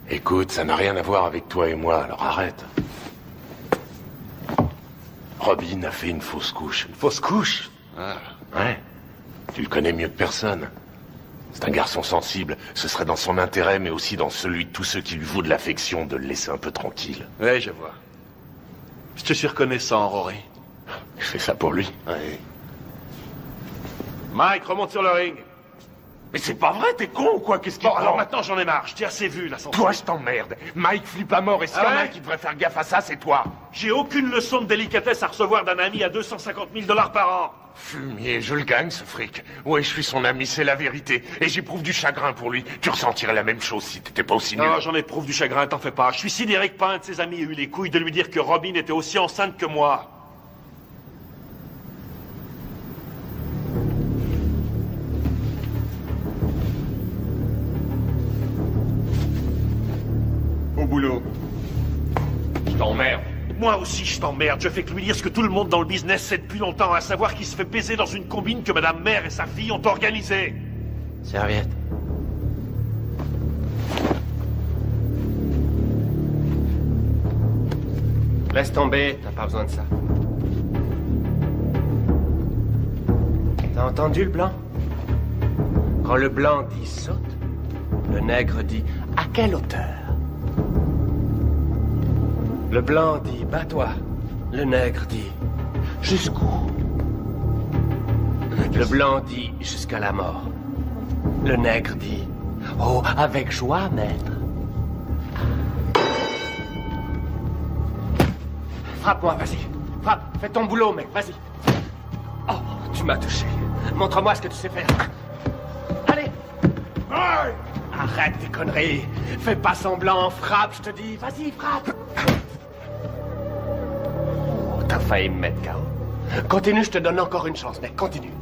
Écoute, ça n'a rien à voir avec toi et moi, alors arrête. Robin a fait une fausse couche. Une fausse couche? Ah, ouais. Tu le connais mieux que personne. C'est un garçon sensible. Ce serait dans son intérêt, mais aussi dans celui de tous ceux qui lui vouent de l'affection, de le laisser un peu tranquille. Ouais, je vois. Je te suis reconnaissant, Rory. Je fais ça pour lui. Ouais. Mike, remonte sur le ring. Mais c'est pas vrai, t'es con ou quoi? Qu'est-ce qui... Bon, alors maintenant j'en ai marre, je t'ai assez vu là. Toi, je t'emmerde. Mike flippe à mort et s'il y en a un qui devrait faire gaffe à ça, c'est toi. J'ai aucune leçon de délicatesse à recevoir d'un ami à 250 000 $ par an. Fumier, je le gagne ce fric. Ouais, je suis son ami, c'est la vérité. Et j'éprouve du chagrin pour lui. Tu ressentirais la même chose si t'étais pas aussi nul. Non, j'en éprouve du chagrin, t'en fais pas. Je suis sidéré que pas un de ses amis ait eu les couilles de lui dire que Robin était aussi enceinte que moi. Au boulot. Je t'emmerde. Moi aussi, je t'emmerde. Je fais que lui dire ce que tout le monde dans le business sait depuis longtemps, à savoir qu'il se fait baiser dans une combine que Madame Mère et sa fille ont organisée. Serviette. Laisse tomber, t'as pas besoin de ça. T'as entendu le blanc? Quand le blanc dit saute, le nègre dit à quelle hauteur? Le blanc dit bats-toi, le nègre dit jusqu'où? Le blanc dit jusqu'à la mort. Le nègre dit oh, avec joie, maître. Frappe-moi, vas-y. Frappe, fais ton boulot, mec, vas-y. Oh, tu m'as touché. Montre-moi ce que tu sais faire. Allez. Arrête tes conneries. Fais pas semblant, frappe, je te dis. Vas-y, frappe. Oh, t'as failli me mettre KO. Continue, je te donne encore une chance, mec, continue.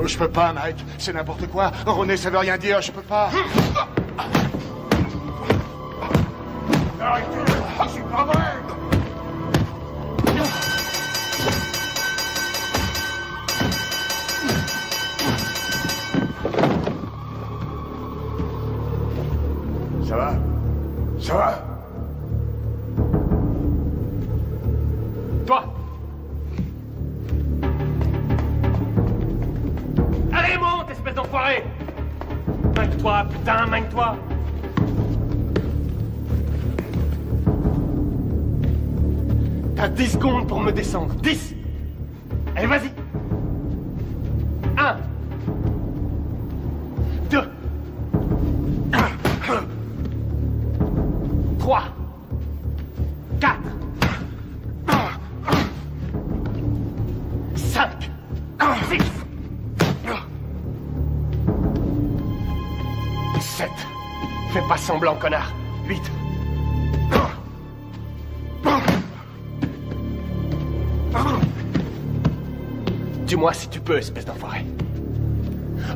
Je peux pas, Mike. C'est n'importe quoi. René, ça veut rien dire, je peux pas. Arrêtez, c'est pas vrai. Ça va? Ça va? Toi! Allez, monte, espèce d'enfoiré! Manque-toi, putain, manque-toi! T'as 10 secondes pour me descendre. 10! Allez, vas-y! 1 2 3 4 5 6 7 Fais pas semblant, connard. 8 Dis-moi si tu peux, espèce d'enfoiré.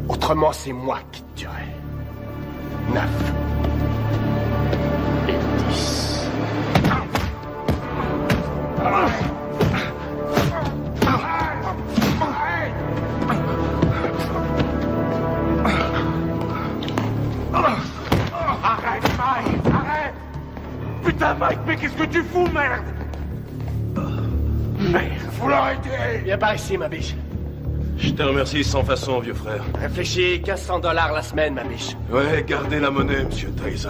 Autrement, c'est moi qui te tuerai. 9 et 10. Arrête, Mike, arrête. Putain, Mike, mais qu'est-ce que tu fous, merde? Merde, faut l'arrêter. Viens par ici, ma biche. Je te remercie sans façon, vieux frère. Réfléchis, 1500 $ la semaine, ma biche. Ouais, gardez la monnaie, monsieur Tyson.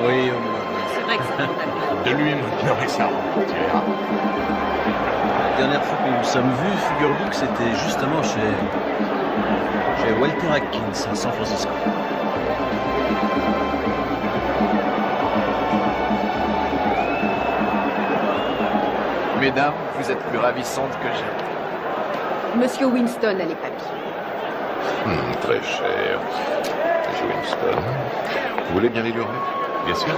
Oui, c'est vrai que ça De lui maintenant, et ça. Tu verras. La dernière fois que nous nous sommes vus, figure-vous que c'était justement chez Walter Atkins à San Francisco. Mesdames, vous êtes plus ravissantes que jamais. Monsieur Winston a les papiers. Très cher. Monsieur Winston. Vous voulez bien les lui remettre? Bien sûr.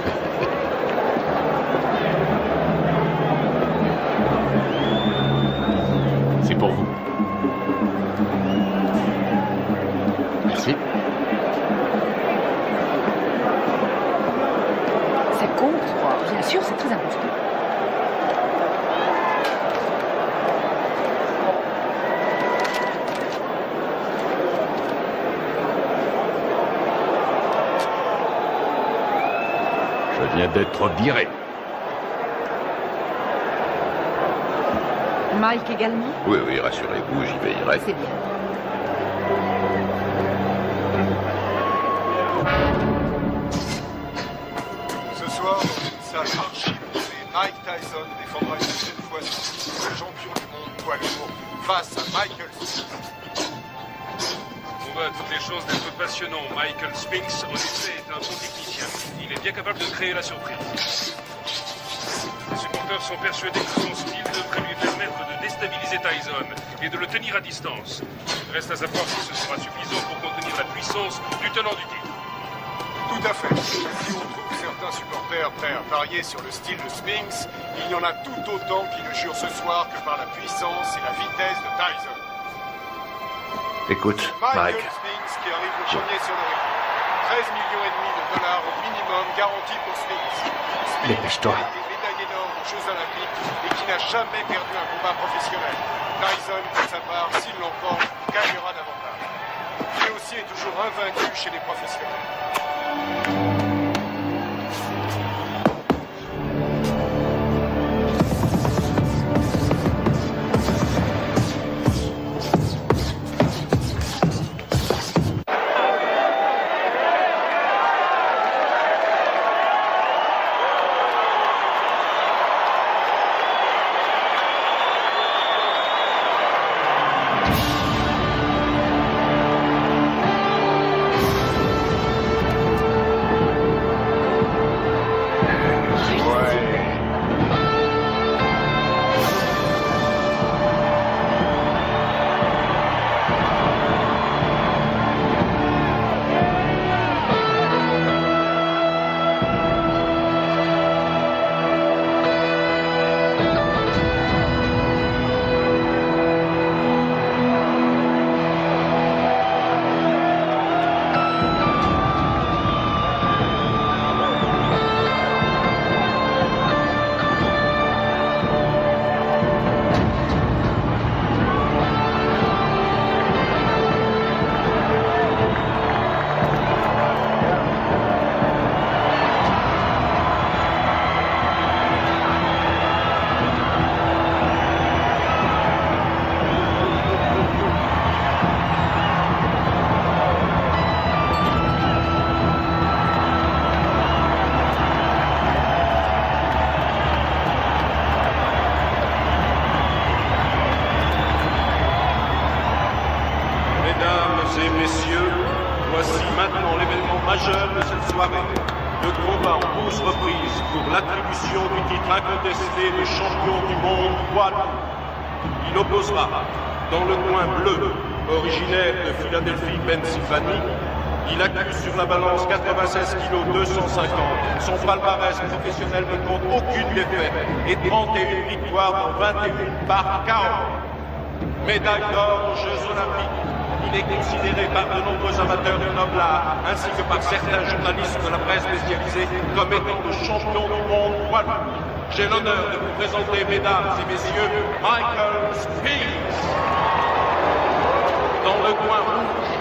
C'est pour vous. Merci. Ça compte? Bien sûr, c'est très important. Je viens d'être viré. Mike également? Oui, oui, rassurez-vous, j'y veillerai. C'est bien. Ce soir, dans une salle archi-bondée, Mike Tyson défendra une deuxième fois son titre de champion du monde poids lourd face à Michael Spinks. On voit à toutes les chances d'être passionnant. Michael Spinks, en effet, est un bon technicien. Il est bien capable de créer la surprise. Les supporters sont persuadés que son style devrait lui permettre de déstabiliser Tyson et de le tenir à distance. Reste à savoir si ce sera suffisant pour contenir la puissance du tenant du titre. Tout à fait. Si on trouve certains supporters prêts à parier sur le style de Spinks, il y en a tout autant qui ne jurent ce soir que par la puissance et la vitesse de Tyson. Écoute, Michael Mike. Spinks qui arrive le premier sur le ring. 13,5 millions de dollars au minimum garantis pour Spinks. Spinks Dépêche-toi. a été médaillé d'or aux Jeux Olympiques et qui n'a jamais perdu un combat professionnel. Tyson, pour sa part, s'il l'emporte, gagnera davantage. Lui aussi est toujours invaincu chez les professionnels. Le combat en 12 reprises pour l'attribution du titre incontesté de champion du monde poids lourd. Il opposera, dans le coin bleu, originaire de Philadelphie, Pennsylvanie, il accuse sur la balance 96 kg 250. Son palmarès professionnel ne compte aucune défaite et 31 victoires dans 21 par KO. Médaille d'or aux Jeux Olympiques. Il est considéré par de nombreux amateurs du noble art, ainsi que par certains journalistes de la presse spécialisée, comme étant le champion du monde poids lourd. J'ai l'honneur de vous présenter, mesdames et messieurs, Michael Spinks. Dans le coin rouge,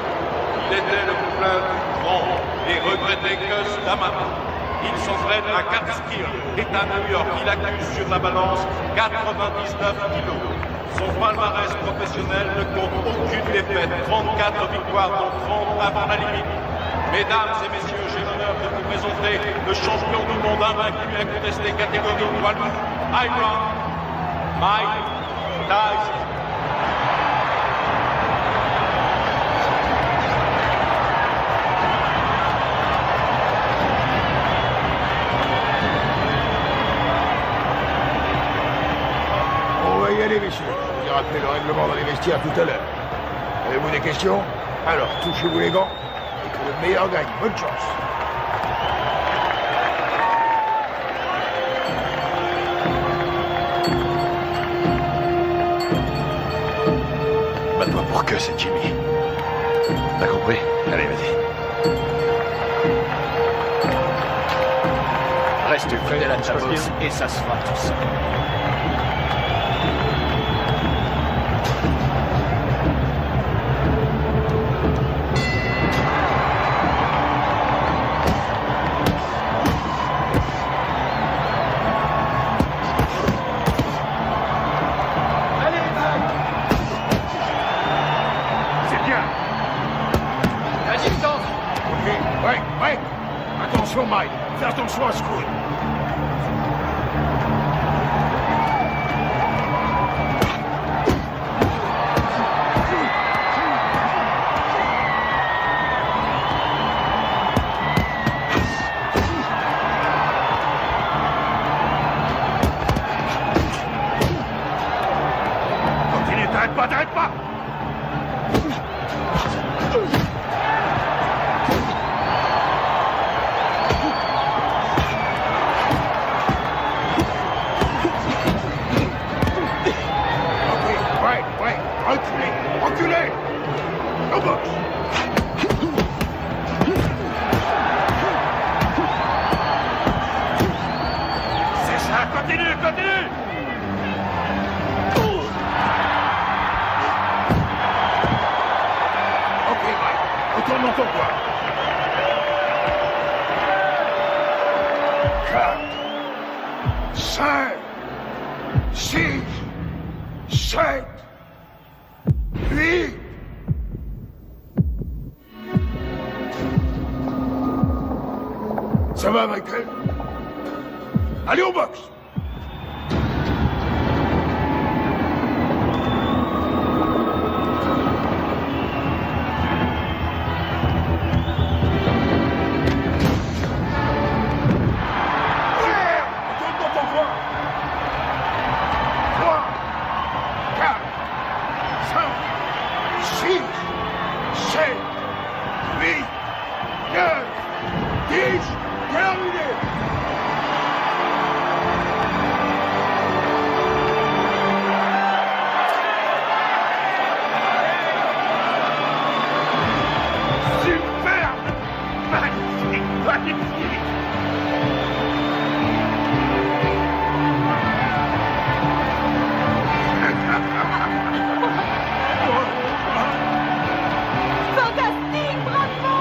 il était le poulain du grand et regretté Gus D'Amato. Il s'entraîne à Catskill, État New York. Il accuse sur la balance 99 kilos. Son palmarès professionnel ne compte aucune défaite, 34 victoires dont 30 avant la limite. Mesdames et messieurs, j'ai l'honneur de vous présenter le champion du monde invaincu incontesté catégorie poids lourd, Iron Mike Tyson. On va y aller, messieurs. Je vais rappeler le règlement dans les vestiaires tout à l'heure. Avez-vous des questions? Alors, touchez-vous les gants et que le meilleur gagne. Bonne chance. Bats-toi pour que c'est Jimmy. T'as compris? Allez, vas-y. Reste fidèle à ta bosse et ça se fera tout seul. Attention, Mike. Fais attention à ce coup. Continue, t'arrêtes pas, t'arrêtes pas. Ouais, reculez, reculez. Au box. C'est ça, continue, continue. Ok, Mike, retourne dans ton coin. 4, 5, 6, 7, 8. Ça va, Michael? Allez au box! Retourne dans ton coin! 3, 4, 5, 6, 7, 8, 9, 10, terminé! Superbe! Magnifique, magnifique! Fantastique, bravo!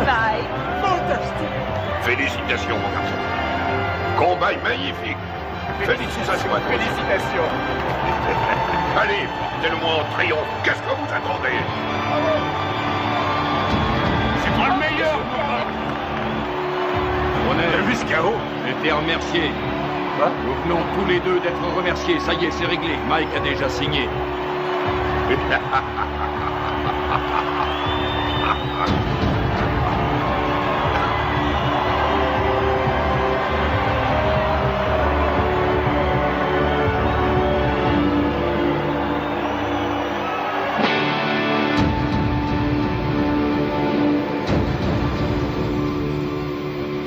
Mike, fantastique! Félicitations, mon garçon. Combat magnifique. Félicitations. Félicitations. Allez, portez-le-moi en triomphe. Qu'est-ce que vous attendez? C'est moi le meilleur! On a vu ce chaos. Été remercié. Nous venons tous les deux d'être remerciés. Ça y est, c'est réglé. Mike a déjà signé.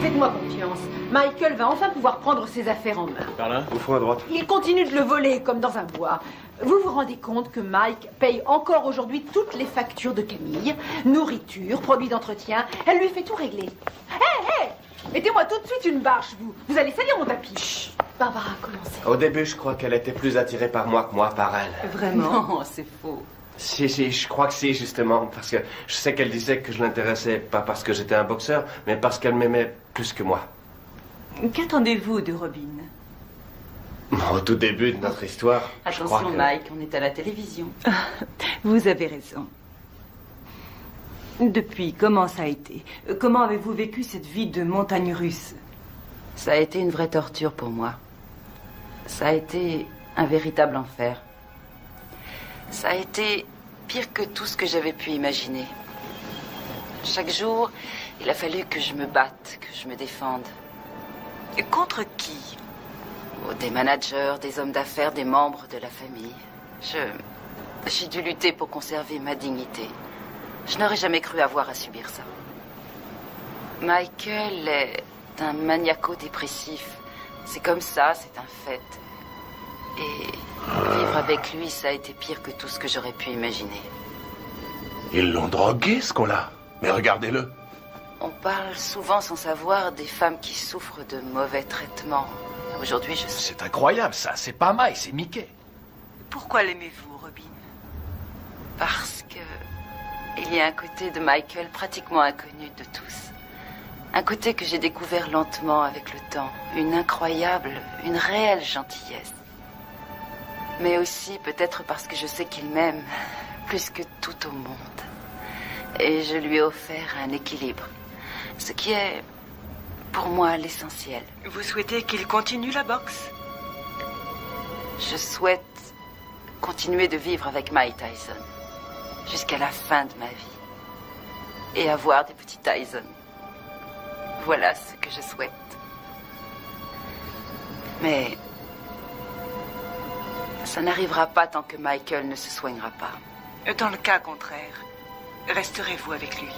Faites-moi confiance. Michael va enfin pouvoir prendre ses affaires en main. Par là? Au fond à droite. Il continue de le voler comme dans un bois. Vous vous rendez compte que Mike paye encore aujourd'hui toutes les factures de Camille, nourriture, produits d'entretien. Elle lui fait tout régler. Hé, mettez-moi tout de suite une bâche, vous. Vous allez salir mon tapis. Chut. Barbara, commencez. Au début, je crois qu'elle était plus attirée par moi que moi par elle. Vraiment? Non, c'est faux. Si, je crois que si, justement, parce que je sais qu'elle disait que je l'intéressais pas parce que j'étais un boxeur, mais parce qu'elle m'aimait plus que moi. Qu'attendez-vous de Robin? Au tout début de notre histoire, je crois Attention, que... Mike, on est à la télévision. Vous avez raison. Depuis, comment ça a été? Comment avez-vous vécu cette vie de montagne russe? Ça a été une vraie torture pour moi. Ça a été un véritable enfer. Ça a été pire que tout ce que j'avais pu imaginer. Chaque jour, il a fallu que je me batte, que je me défende. Et contre qui? Oh, des managers, des hommes d'affaires, des membres de la famille. J'ai dû lutter pour conserver ma dignité. Je n'aurais jamais cru avoir à subir ça. Michael est un maniaco-dépressif. C'est comme ça, c'est un fait. Et vivre avec lui, ça a été pire que tout ce que j'aurais pu imaginer. Ils l'ont drogué, ce con-là. Mais regardez-le. On parle souvent sans savoir des femmes qui souffrent de mauvais traitements. Aujourd'hui, je sais. C'est incroyable, ça. C'est pas Mike, c'est Mickey. Pourquoi l'aimez-vous, Robin? Parce que il y a un côté de Michael pratiquement inconnu de tous. Un côté que j'ai découvert lentement avec le temps. Une incroyable, une réelle gentillesse. Mais aussi peut-être parce que je sais qu'il m'aime plus que tout au monde. Et je lui ai offert un équilibre. Ce qui est, pour moi, l'essentiel. Vous souhaitez qu'il continue la boxe? Je souhaite continuer de vivre avec Mike Tyson jusqu'à la fin de ma vie. Et avoir des petits Tyson. Voilà ce que je souhaite. Mais ça n'arrivera pas tant que Michael ne se soignera pas. Dans le cas contraire, resterez-vous avec lui?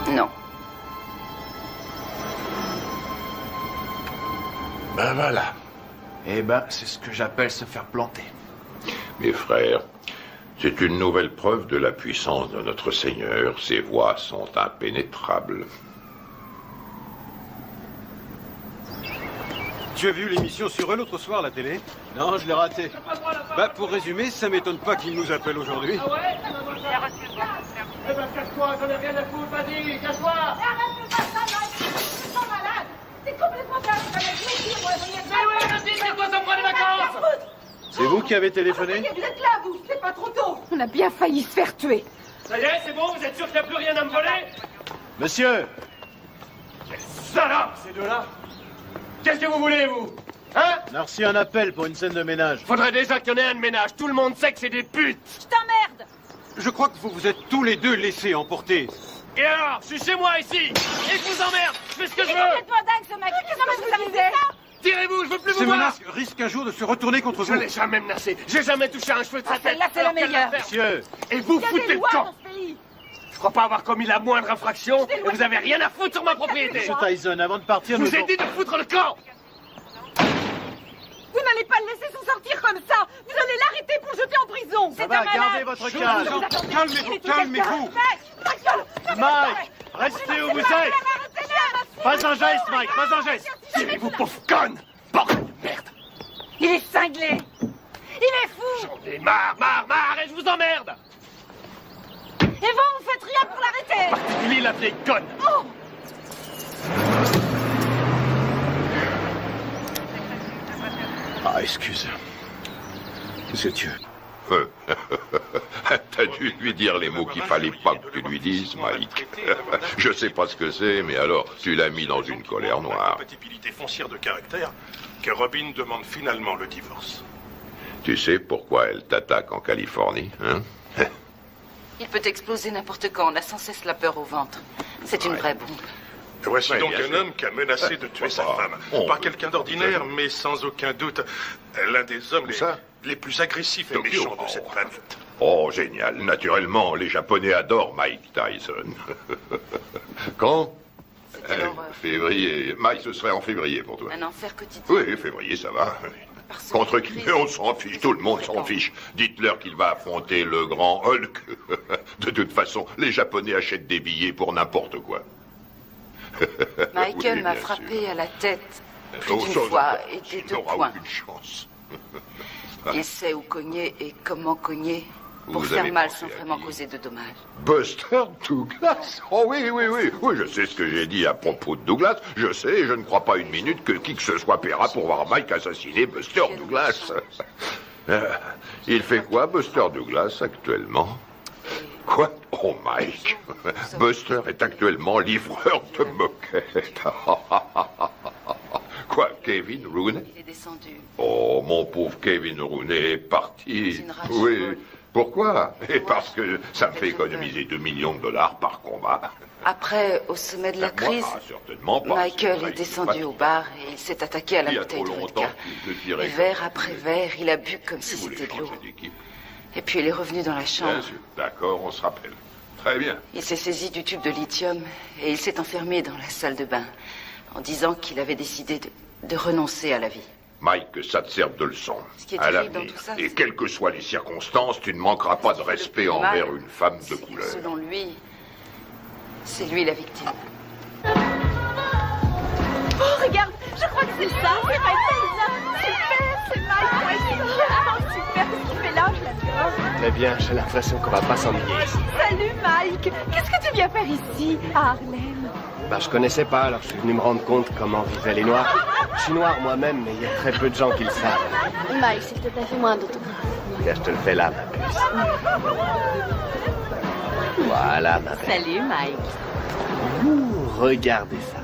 Non. Ben voilà. Eh ben, c'est ce que j'appelle se faire planter. Mes frères, c'est une nouvelle preuve de la puissance de notre Seigneur. Ses voies sont impénétrables. Tu as vu l'émission sur eux l'autre soir à la télé? Non, je l'ai raté. Bah, pour résumer, ça m'étonne pas qu'ils nous appellent aujourd'hui. Ah ouais? Eh ben, cache-toi, j'en ai rien à foutre, vas-y, cache-toi! Arrête de faire ça, Mike! Tu es malade! T'es complètement dingue! Mais oui, vas-y, c'est quoi, ça prend des vacances? C'est vous qui avez téléphoné? Vous êtes là, vous, c'est pas trop tôt. On a bien failli se faire tuer. Ça y est, c'est bon, vous êtes sûr qu'il n'y a plus rien à me voler? Monsieur! Quelle salope, ces deux-là! Qu'est-ce que vous voulez, vous? Hein? On a reçu un appel pour une scène de ménage. Faudrait déjà qu'il y en ait un de ménage. Tout le monde sait que c'est des putes. Je t'emmerde! Je crois que vous vous êtes tous les deux laissés emporter. Et alors? Je suis chez moi, ici! Et je vous emmerde! Je fais ce que je C'est veux! complètement dingue, ce mec! Qu'est-ce que vous avez fait ça? Tirez-vous, je veux plus vous Ces voir! menaces risquent un jour de se retourner contre vous. Je l'ai jamais menacé. J'ai jamais touché un cheveu de sa tête. celle-là, c'est la Alors qu'elle meilleure. va faire. Monsieur! Et vous Il y a foutez des le lois camp! dans ce pays. Je crois pas avoir commis la moindre infraction et vous avez rien à foutre sur ma propriété! Monsieur Tyson, avant de partir, Je nous vous ai dit de foutre le camp! Vous n'allez pas le laisser s'en sortir comme ça. Vous allez l'arrêter pour le jeter en prison. Ça va, gardez votre calme. Calmez-vous, calmez-vous! Mike! Restez où vous êtes! Pas un geste, Mike, pas un geste! Tirez-vous, pauvre conne! Bordel de merde! Il est cinglé. Il est fou. J'en ai marre, et je vous emmerde! Et vous faites rien pour l'arrêter! En particulier la vieille conne! Oh! Ah, excuse. Monsieur Dieu. T'as dû lui dire les mots qu'il fallait pas que tu lui dises, Mike. Je sais pas ce que c'est, mais alors, tu l'as mis dans une colère noire. Compatibilité foncière de caractère que Robin demande finalement le divorce. Tu sais pourquoi elle t'attaque en Californie, hein? Il peut exploser n'importe quand. On a sans cesse la peur au ventre. C'est une vraie bombe. Voici Ouais, donc bien un sûr. homme qui a menacé de tuer sa femme. Pas quelqu'un d'ordinaire, mais sans aucun doute l'un des hommes les plus agressifs et méchants de cette planète. Oh, génial. Naturellement, les Japonais adorent Mike Tyson. Quand? Février. Mike, ce serait en février pour toi. Un enfer quotidien. Oui, février, ça va. Contre qui? Mais on s'en fiche, tout le monde s'en fiche. Dites-leur qu'il va affronter le grand Hulk. De toute façon, les Japonais achètent des billets pour n'importe quoi. Michael Oui, m'a bien frappé sûr. à la tête plus Oh, d'une ça, fois non, et tu des deux n'auras points. aucune chance. Il sait où cogner et comment cogner pour Vous faire avez mal pensé sans à vraiment qui? causer de dommages. Buster Douglas? Oh oui, oui, oui. Oui, je sais ce que j'ai dit à propos de Douglas. Je sais, et je ne crois pas une minute que qui que ce soit paiera pour voir Mike assassiner Buster Douglas. Il fait quoi, Buster Douglas, actuellement? Quoi? Oh, Mike. Buster est actuellement livreur de moquettes. Quoi, Kevin Rooney? Il est descendu. Oh, mon pauvre Kevin Rooney est parti. une rage Oui. folle. Pourquoi? Et parce que ça me fait économiser 2 millions de dollars par combat. Après, au sommet de la Moi, crise, certainement pas. Michael C'est est descendu au bar et il s'est attaqué à la Il y a bouteille trop de longtemps vodka. qu'il te tirait Et comme verre ça. après verre, il a bu comme si c'était de l'eau. Et puis il est revenu dans la Bien chambre. sûr. D'accord, on se rappelle. Très bien. Il s'est saisi du tube de lithium et il s'est enfermé dans la salle de bain en disant qu'il avait décidé de renoncer à la vie. Mike, que ça te serve de leçon. Ce qui est à terrible l'avenir. dans tout ça, Et c'est- quelles que soient les circonstances, tu ne manqueras pas de respect mal, envers une femme de couleur. Selon lui, c'est lui la victime. Oh, regarde, je crois que c'est ça. C'est Mike Tyson. Super, c'est Mike Tyson. Oh, super, qu'est-ce qu'il fait là? Je l'adore. Très bien, j'ai l'impression qu'on va pas s'ennuyer ici. Salut, Mike. Qu'est-ce que tu viens faire ici, à Harlem? Bah, je connaissais pas, alors je suis venu me rendre compte comment vivaient les Noirs. Je suis noir moi-même, mais il y a très peu de gens qui le savent. Mike, s'il te plaît, fais-moi un autographe. Tiens, je te le fais là, ma puce. Voilà, ma belle. Salut, Mike. Ouh, regardez ça.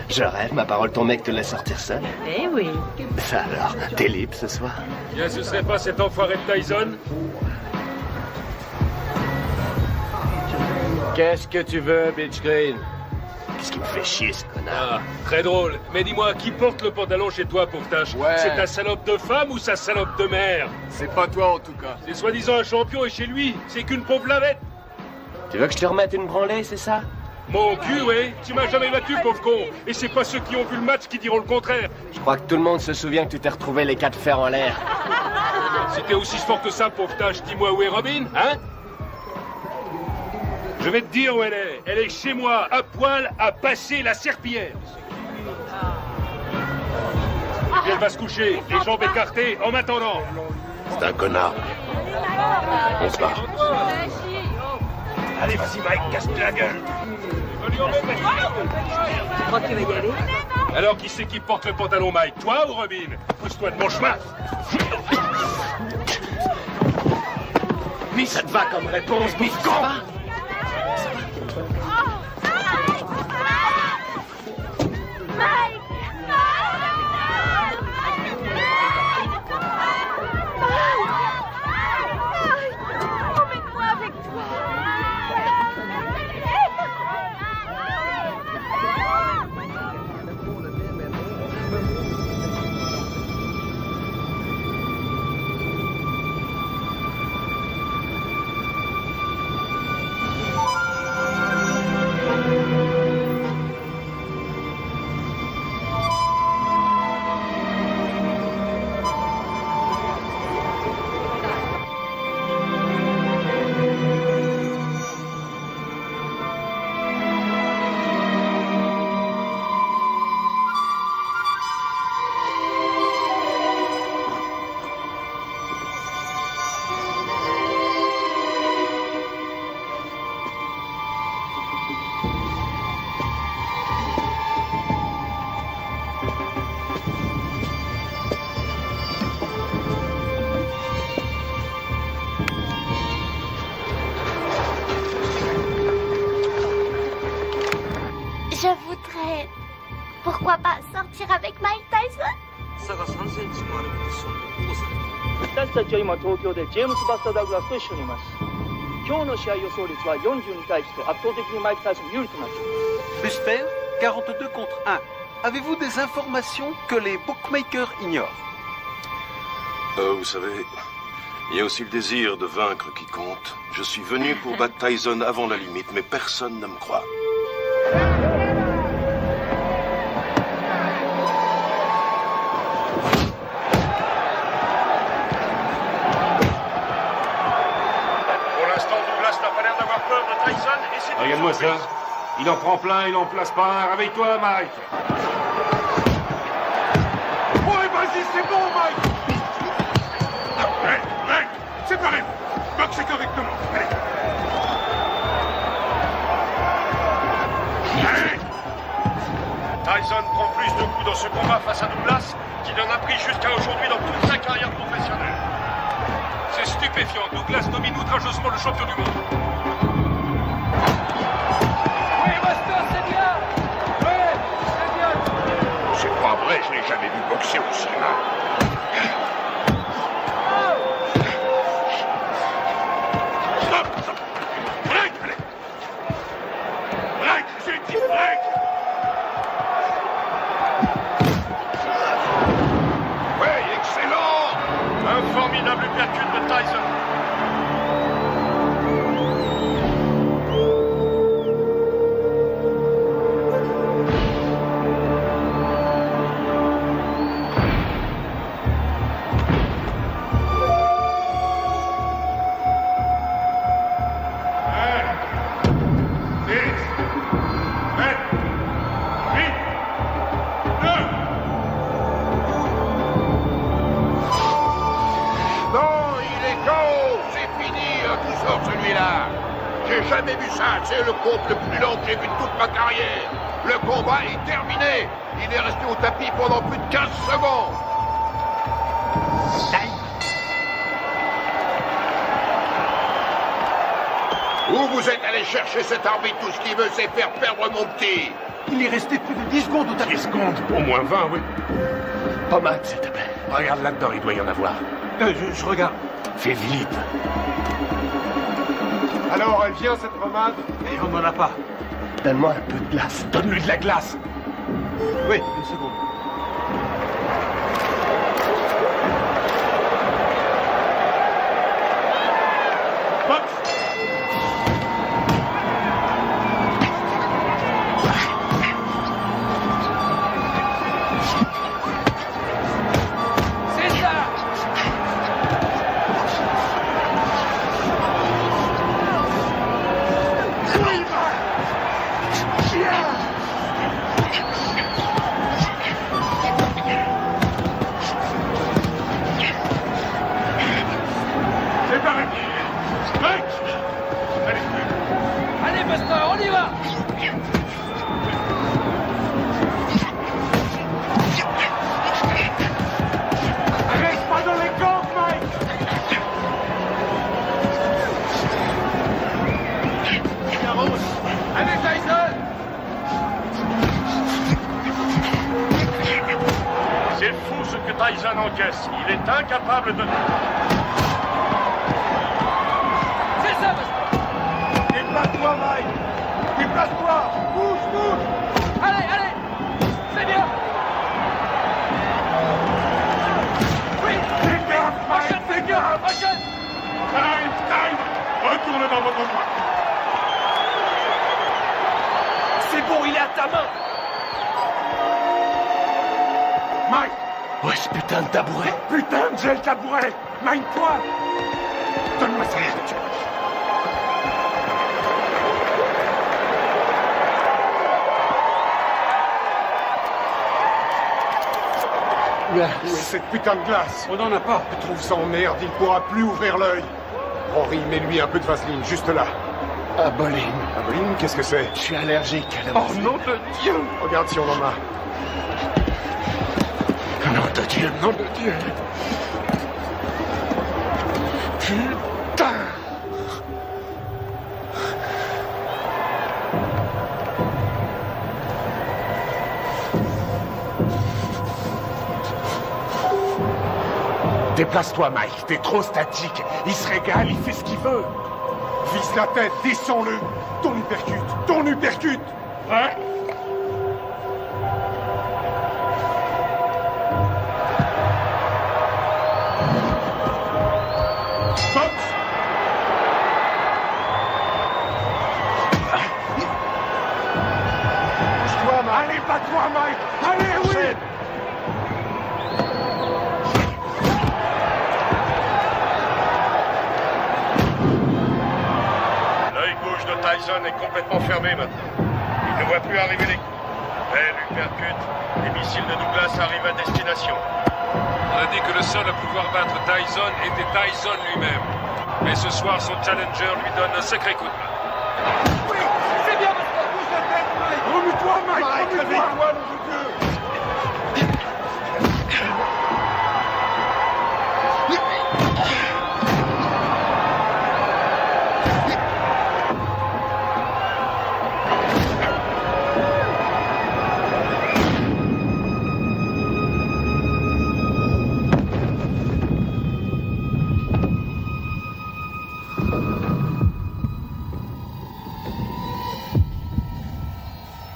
Je rêve, ma parole, ton mec te laisse sortir seul. Eh oui. Ça alors, t'es libre ce soir? Bien, ce serait pas cet enfoiré de Tyson? Qu'est-ce que tu veux, Bitch Green? Qu'est-ce qui me fait chier, ce connard? Ah, très drôle. Mais dis-moi, qui porte le pantalon chez toi pour tâche? Ouais. C'est ta salope de femme ou sa salope de mère? C'est pas toi, en tout cas. C'est soi-disant un champion et chez lui, c'est qu'une pauvre lavette. Tu veux que je te remette une branlée, c'est ça? Mon cul, oui. Tu m'as jamais battu, pauvre con. Et c'est pas ceux qui ont vu le match qui diront le contraire. Je crois que tout le monde se souvient que tu t'es retrouvé les 4 fers en l'air. Si t'es aussi fort que ça, pauvre tâche, dis-moi où est Robin, hein? Je vais te dire où elle est. Elle est chez moi, à poil, à passer la serpillière. Et elle va se coucher, les jambes écartées, en m'attendant. C'est un connard. On se barre. Allez, vas-y, Mike, casse-toi la gueule. Tu crois que tu vas y aller? Alors, qui c'est qui porte le pantalon, Mike? Toi ou Robin? Pousse-toi de mon chemin. Mais ça te va comme réponse, bif con! Je voudrais... Pourquoi pas sortir avec Mike Tyson? 差が3センチもあるポジションで保護されている。私たちは今東京でジェームス・バスター・ダグラスと一緒にいます。今日の試合予想率は40に対して圧倒的にマイク・タイソン有利となっています。 Buster, 42 contre 1. Avez-vous des informations que les bookmakers ignorent? Vous savez, il y a aussi le désir de vaincre qui compte. Je suis venu pour battre Tyson avant la limite, mais personne ne me croit. Pour l'instant, Douglas n'a pas l'air d'avoir peur de Tyson et c'est... Regarde-moi ça. Il en prend plein, il en place pas un. Réveille-toi, Mike. Ouais, vas-y, c'est bon, Mike. Mike, séparez-vous. Boxez correctement. Allez. Allez. Tyson prend plus de coups dans ce combat face à Douglas qu'il en a pris jusqu'à aujourd'hui dans toute sa carrière professionnelle. C'est stupéfiant. Douglas domine outrageusement le champion du monde. C'est pas vrai, je l'ai jamais vu boxer aussi mal. Stop, stop. Break, allez. Break, j'ai dit break. Ouais, excellent. Un formidable uppercut de Tyson. Non, il est KO. C'est fini, tout sort celui-là. J'ai jamais vu ça. C'est le combat le plus long que j'ai vu de toute ma carrière. Le combat est terminé. Il est resté au tapis pendant plus de 15 secondes. Où vous êtes allé chercher cet arbitre? Tout ce qu'il veut, c'est faire perdre mon petit. Il est resté plus de 10 secondes au tapis. 10 secondes? Au moins 20, oui. Pommade, s'il te plaît. Regarde là-dedans, il doit y en avoir. Je regarde. Fais vite. Alors, elle vient, cette pommade? Et on n'en a pas. Donne-moi un peu de glace. Donne-lui de la glace. Oui, une seconde. Tyson encaisse. Il est incapable de... C'est ça, déplace-toi, Mike. Déplace-toi. Bouge, bouge. Allez, allez. C'est bien. Oui, fais gaffe, Mike. Fais gaffe. Time. Retourne dans votre coin. C'est bon, il est à ta main. Mike. Ouais, ce putain de tabouret. Putain, j'ai le tabouret. Mine-toi. Donne-moi ça. Où est cette putain de glace? On n'en a pas. Je trouve ça en merde, il pourra plus ouvrir l'œil. Henri, mets-lui un peu de vaseline, juste là. Aboline. Aboline, qu'est-ce que c'est? Je suis allergique à la vaseline. Oh nom de Dieu! Regarde si on en a. Nom de Dieu, nom de Dieu. Putain! Déplace-toi, Mike. T'es trop statique. Il se régale, il fait ce qu'il veut. Vise la tête, descends-le. Ton uppercut, ton uppercut. Hein? Bouge-toi, Mike. Allez, bats-toi, Mike. Allez, oui. Tyson est complètement fermé maintenant. Il ne voit plus arriver les coups. Belle uppercut. Les missiles de Douglas arrivent à destination. On a dit que le seul à pouvoir battre Tyson était Tyson lui-même. Mais ce soir, son challenger lui donne un sacré coup de main. Oui, c'est bien, bouge la tête, Mike. Remue-toi, Mike. Remue-toi, mon Dieu.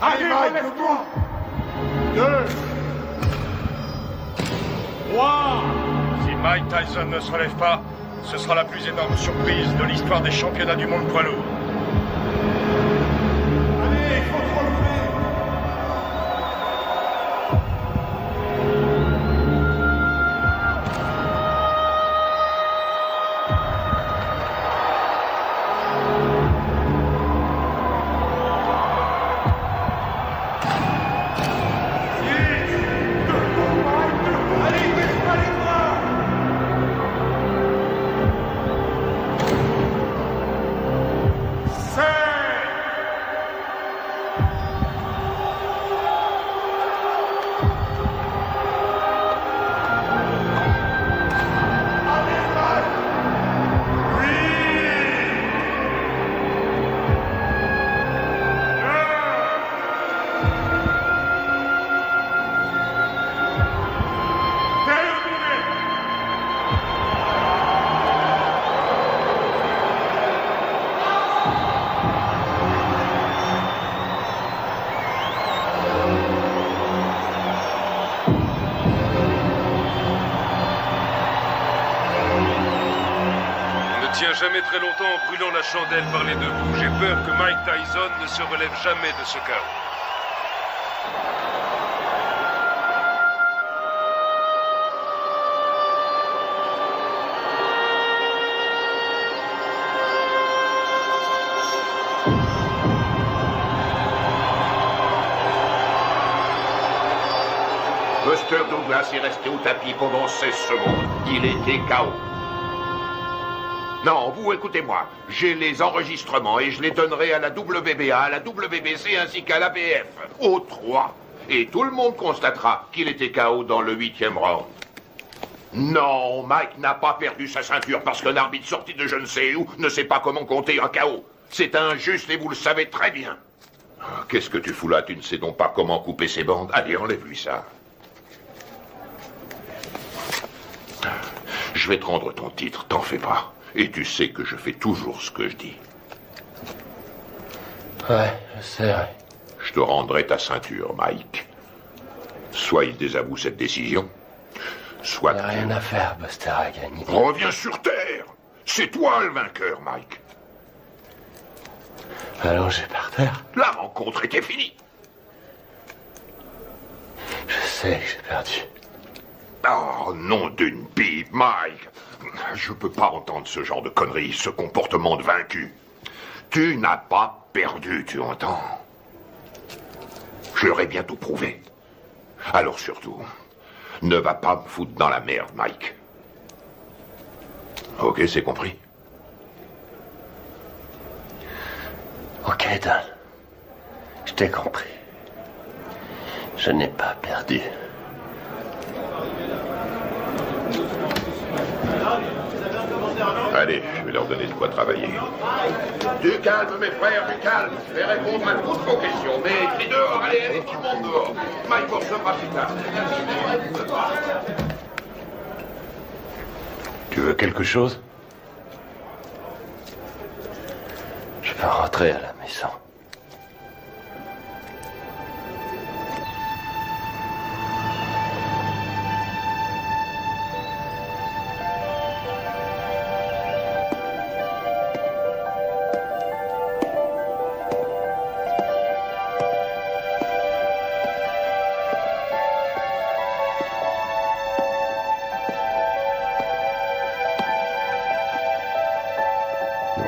Allez, Mike, lève-toi. 2, 3. Si Mike Tyson ne se relève pas, ce sera la plus énorme surprise de l'histoire des championnats du monde poids lourd. Allez, il faut te relever. très longtemps en brûlant la chandelle par les deux bouts. J'ai peur que Mike Tyson ne se relève jamais de ce chaos. Buster Douglas est resté au tapis pendant 16 secondes. Il était KO. Non, vous écoutez-moi. J'ai les enregistrements et je les donnerai à la WBA, à la WBC ainsi qu'à l'ABF. Aux 3. Et tout le monde constatera qu'il était KO dans le 8e round. Non, Mike n'a pas perdu sa ceinture parce qu'un arbitre sorti de je ne sais où ne sait pas comment compter un KO. C'est injuste et vous le savez très bien. Qu'est-ce que tu fous là? Tu ne sais donc pas comment couper ses bandes? Allez, enlève-lui ça. Je vais te rendre ton titre, t'en fais pas. Et tu sais que je fais toujours ce que je dis. Ouais, je sais, ouais. Je te rendrai ta ceinture, Mike. Soit il désavoue cette décision, soit... Il n'y a rien à faire, Buster a gagné. Reviens sur Terre. C'est toi le vainqueur, Mike. Allongé par terre. La rencontre était finie. Je sais que j'ai perdu. Oh, nom d'une pipe, Mike. Je peux pas entendre ce genre de conneries, ce comportement de vaincu. Tu n'as pas perdu, tu entends? Je leur ai bientôt prouvé. Alors surtout, ne va pas me foutre dans la merde, Mike. Ok, c'est compris? Ok, Don. Je t'ai compris. Je n'ai pas perdu. Allez, je vais leur donner de quoi travailler. Du calme, mes frères, du calme. Je vais répondre à toutes vos questions. Mais crie dehors, allez, tout le monde dehors. Mike vous recevra plus tard. Tu veux quelque chose? Je peux rentrer à la maison.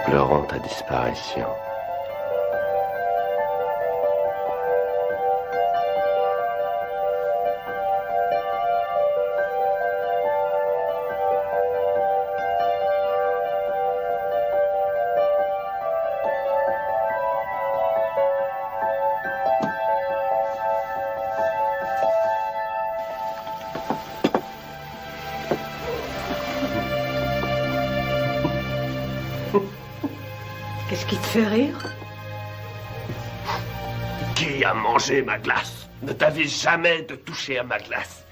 Pleurons ta disparition. Qu'est-ce qui te fait rire? Qui a mangé ma glace? Ne t'avise jamais de toucher à ma glace.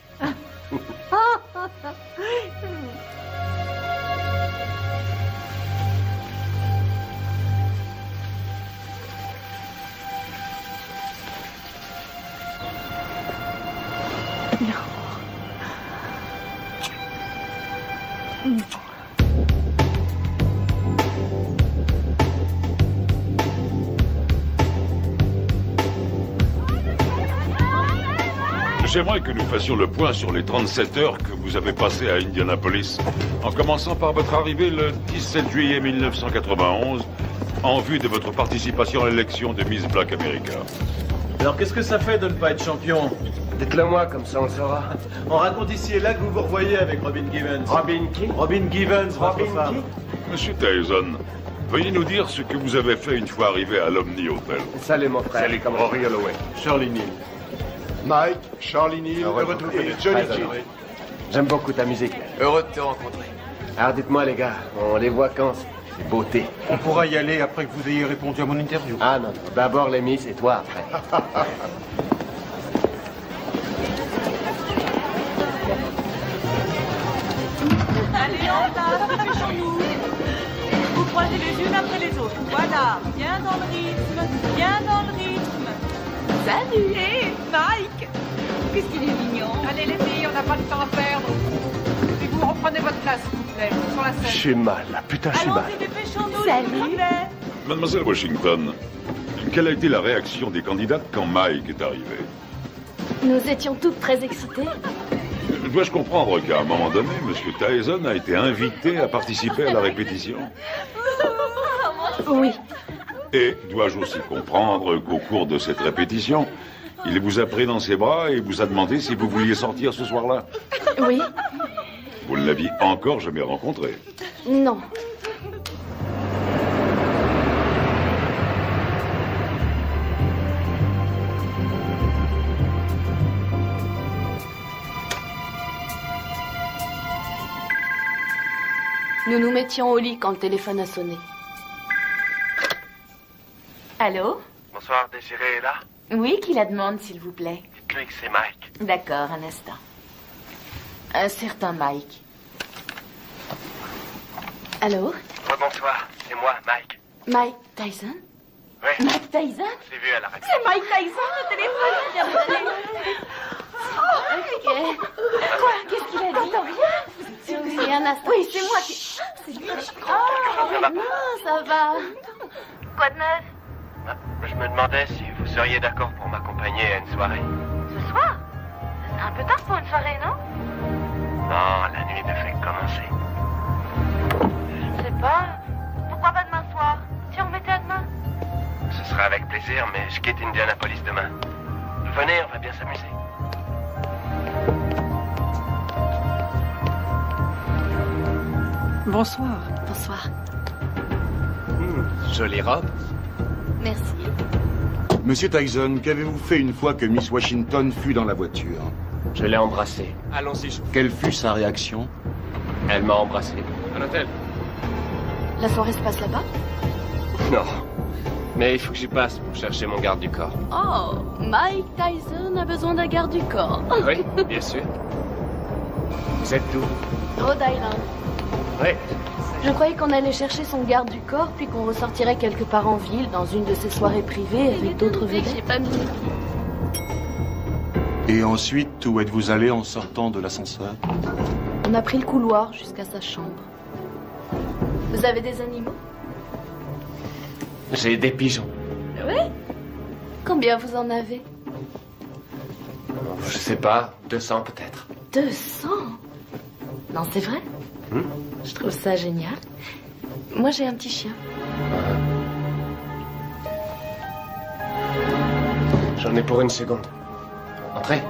J'aimerais que nous fassions le point sur les 37 heures que vous avez passées à Indianapolis, en commençant par votre arrivée le 17 juillet 1991, en vue de votre participation à l'élection de Miss Black America. Alors qu'est-ce que ça fait de ne pas être champion? Dites-le moi, comme ça on le saura. On raconte ici et là que vous vous revoyez avec Robin Givens. Robin qui? Robin Givens, votre femme. Monsieur Tyson, veuillez nous dire ce que vous avez fait une fois arrivé à l'Omni Hotel. Salut mon frère. Salut, comme Rory Holloway. Shirley Neal. Mike, Charlie Neal, heureux de vous connaître. Johnny Kidd. J'aime beaucoup ta musique. Heureux de te rencontrer. Alors dites-moi les gars, on les voit quand ces beautés? On pourra y aller après que vous ayez répondu à mon interview. Ah non, non. D'abord les Miss et toi après. Allez, en place, dépêchons-nous. Vous croisez les unes après les autres. Voilà, bien dans le rythme, bien dans le rythme. Salut. Mike. Qu'est-ce qu'il est mignon. Allez les filles, on n'a pas de temps à perdre. Et vous Prenez votre place, s'il vous plaît, sur la scène. J'ai mal, là. Putain, j'ai mal. Allons-y, dépêchons-nous, s'il vous plaît. Mademoiselle Washington, quelle a été la réaction des candidates quand Mike est arrivé? Nous étions toutes très excitées. Dois-je comprendre qu'à un moment donné, M. Tyson a été invité à participer à la répétition? Oui. Et dois-je aussi comprendre qu'au cours de cette répétition, il vous a pris dans ses bras et vous a demandé si vous vouliez sortir ce soir-là? Oui. Vous ne l'aviez encore jamais rencontré? Non. Nous nous mettions au lit quand le téléphone a sonné. Allô? Bonsoir, Désiré est là? Oui, qui la demande, s'il vous plaît? Dites-lui que c'est Mike. D'accord, un instant. Un certain Mike. Allô? Bonsoir, c'est moi, Mike. Mike Tyson? Oui. Mike Tyson? Je l'ai vu à la radio. C'est Mike Tyson, le téléphone vient de sonner. Ok. Quoi? Qu'est-ce qu'il a dit? Rien. Oui, un instant. Oui, c'est moi qui... Oh, non, ça va. Quoi de neuf? Je me demandais si vous seriez d'accord pour m'accompagner à une soirée. Ce soir? C'est un peu tard pour une soirée, non? Non, la nuit ne fait que commencer. Je sais pas. Pourquoi pas demain soir? Si on remettait à demain? Ce sera avec plaisir, mais je quitte Indianapolis demain. Venez, on va bien s'amuser. Bonsoir. Bonsoir. Jolie robe. Merci. Monsieur Tyson, qu'avez-vous fait une fois que Miss Washington fut dans la voiture? Je l'ai embrassée. Allons-y, Quelle fut sa réaction? Elle m'a embrassé. à l'hôtel. La soirée se passe là-bas? Non. Mais il faut que j'y passe pour chercher mon garde du corps. Oh, Mike Tyson a besoin d'un garde du corps. Oui, bien sûr. Vous êtes d'où? Rhode Island. Oui. Je croyais qu'on allait chercher son garde du corps, puis qu'on ressortirait quelque part en ville, dans une de ses soirées privées, avec d'autres vedettes. J'ai pas mis. Et ensuite, où êtes-vous allé en sortant de l'ascenseur? On a pris le couloir jusqu'à sa chambre. Vous avez des animaux? J'ai des pigeons. Oui? Combien vous en avez? Je sais pas, 200 peut-être. 200? Non, c'est vrai? Je trouve ça génial. Moi, j'ai un petit chien. J'en ai pour une seconde. Entrez.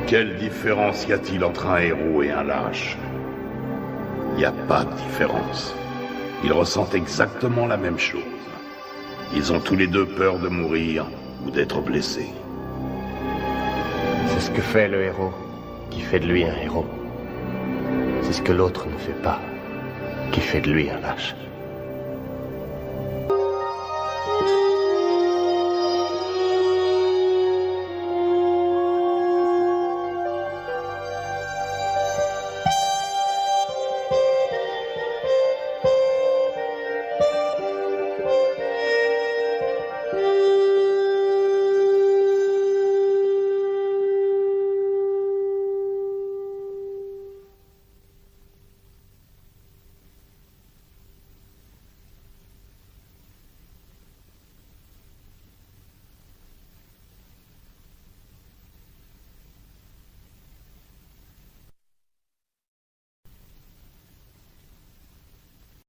Quelle différence y a-t-il entre un héros et un lâche? Il n'y a pas de différence. Ils ressentent exactement la même chose. Ils ont tous les deux peur de mourir ou d'être blessés. C'est ce que fait le héros qui fait de lui un héros. C'est ce que l'autre ne fait pas qui fait de lui un lâche.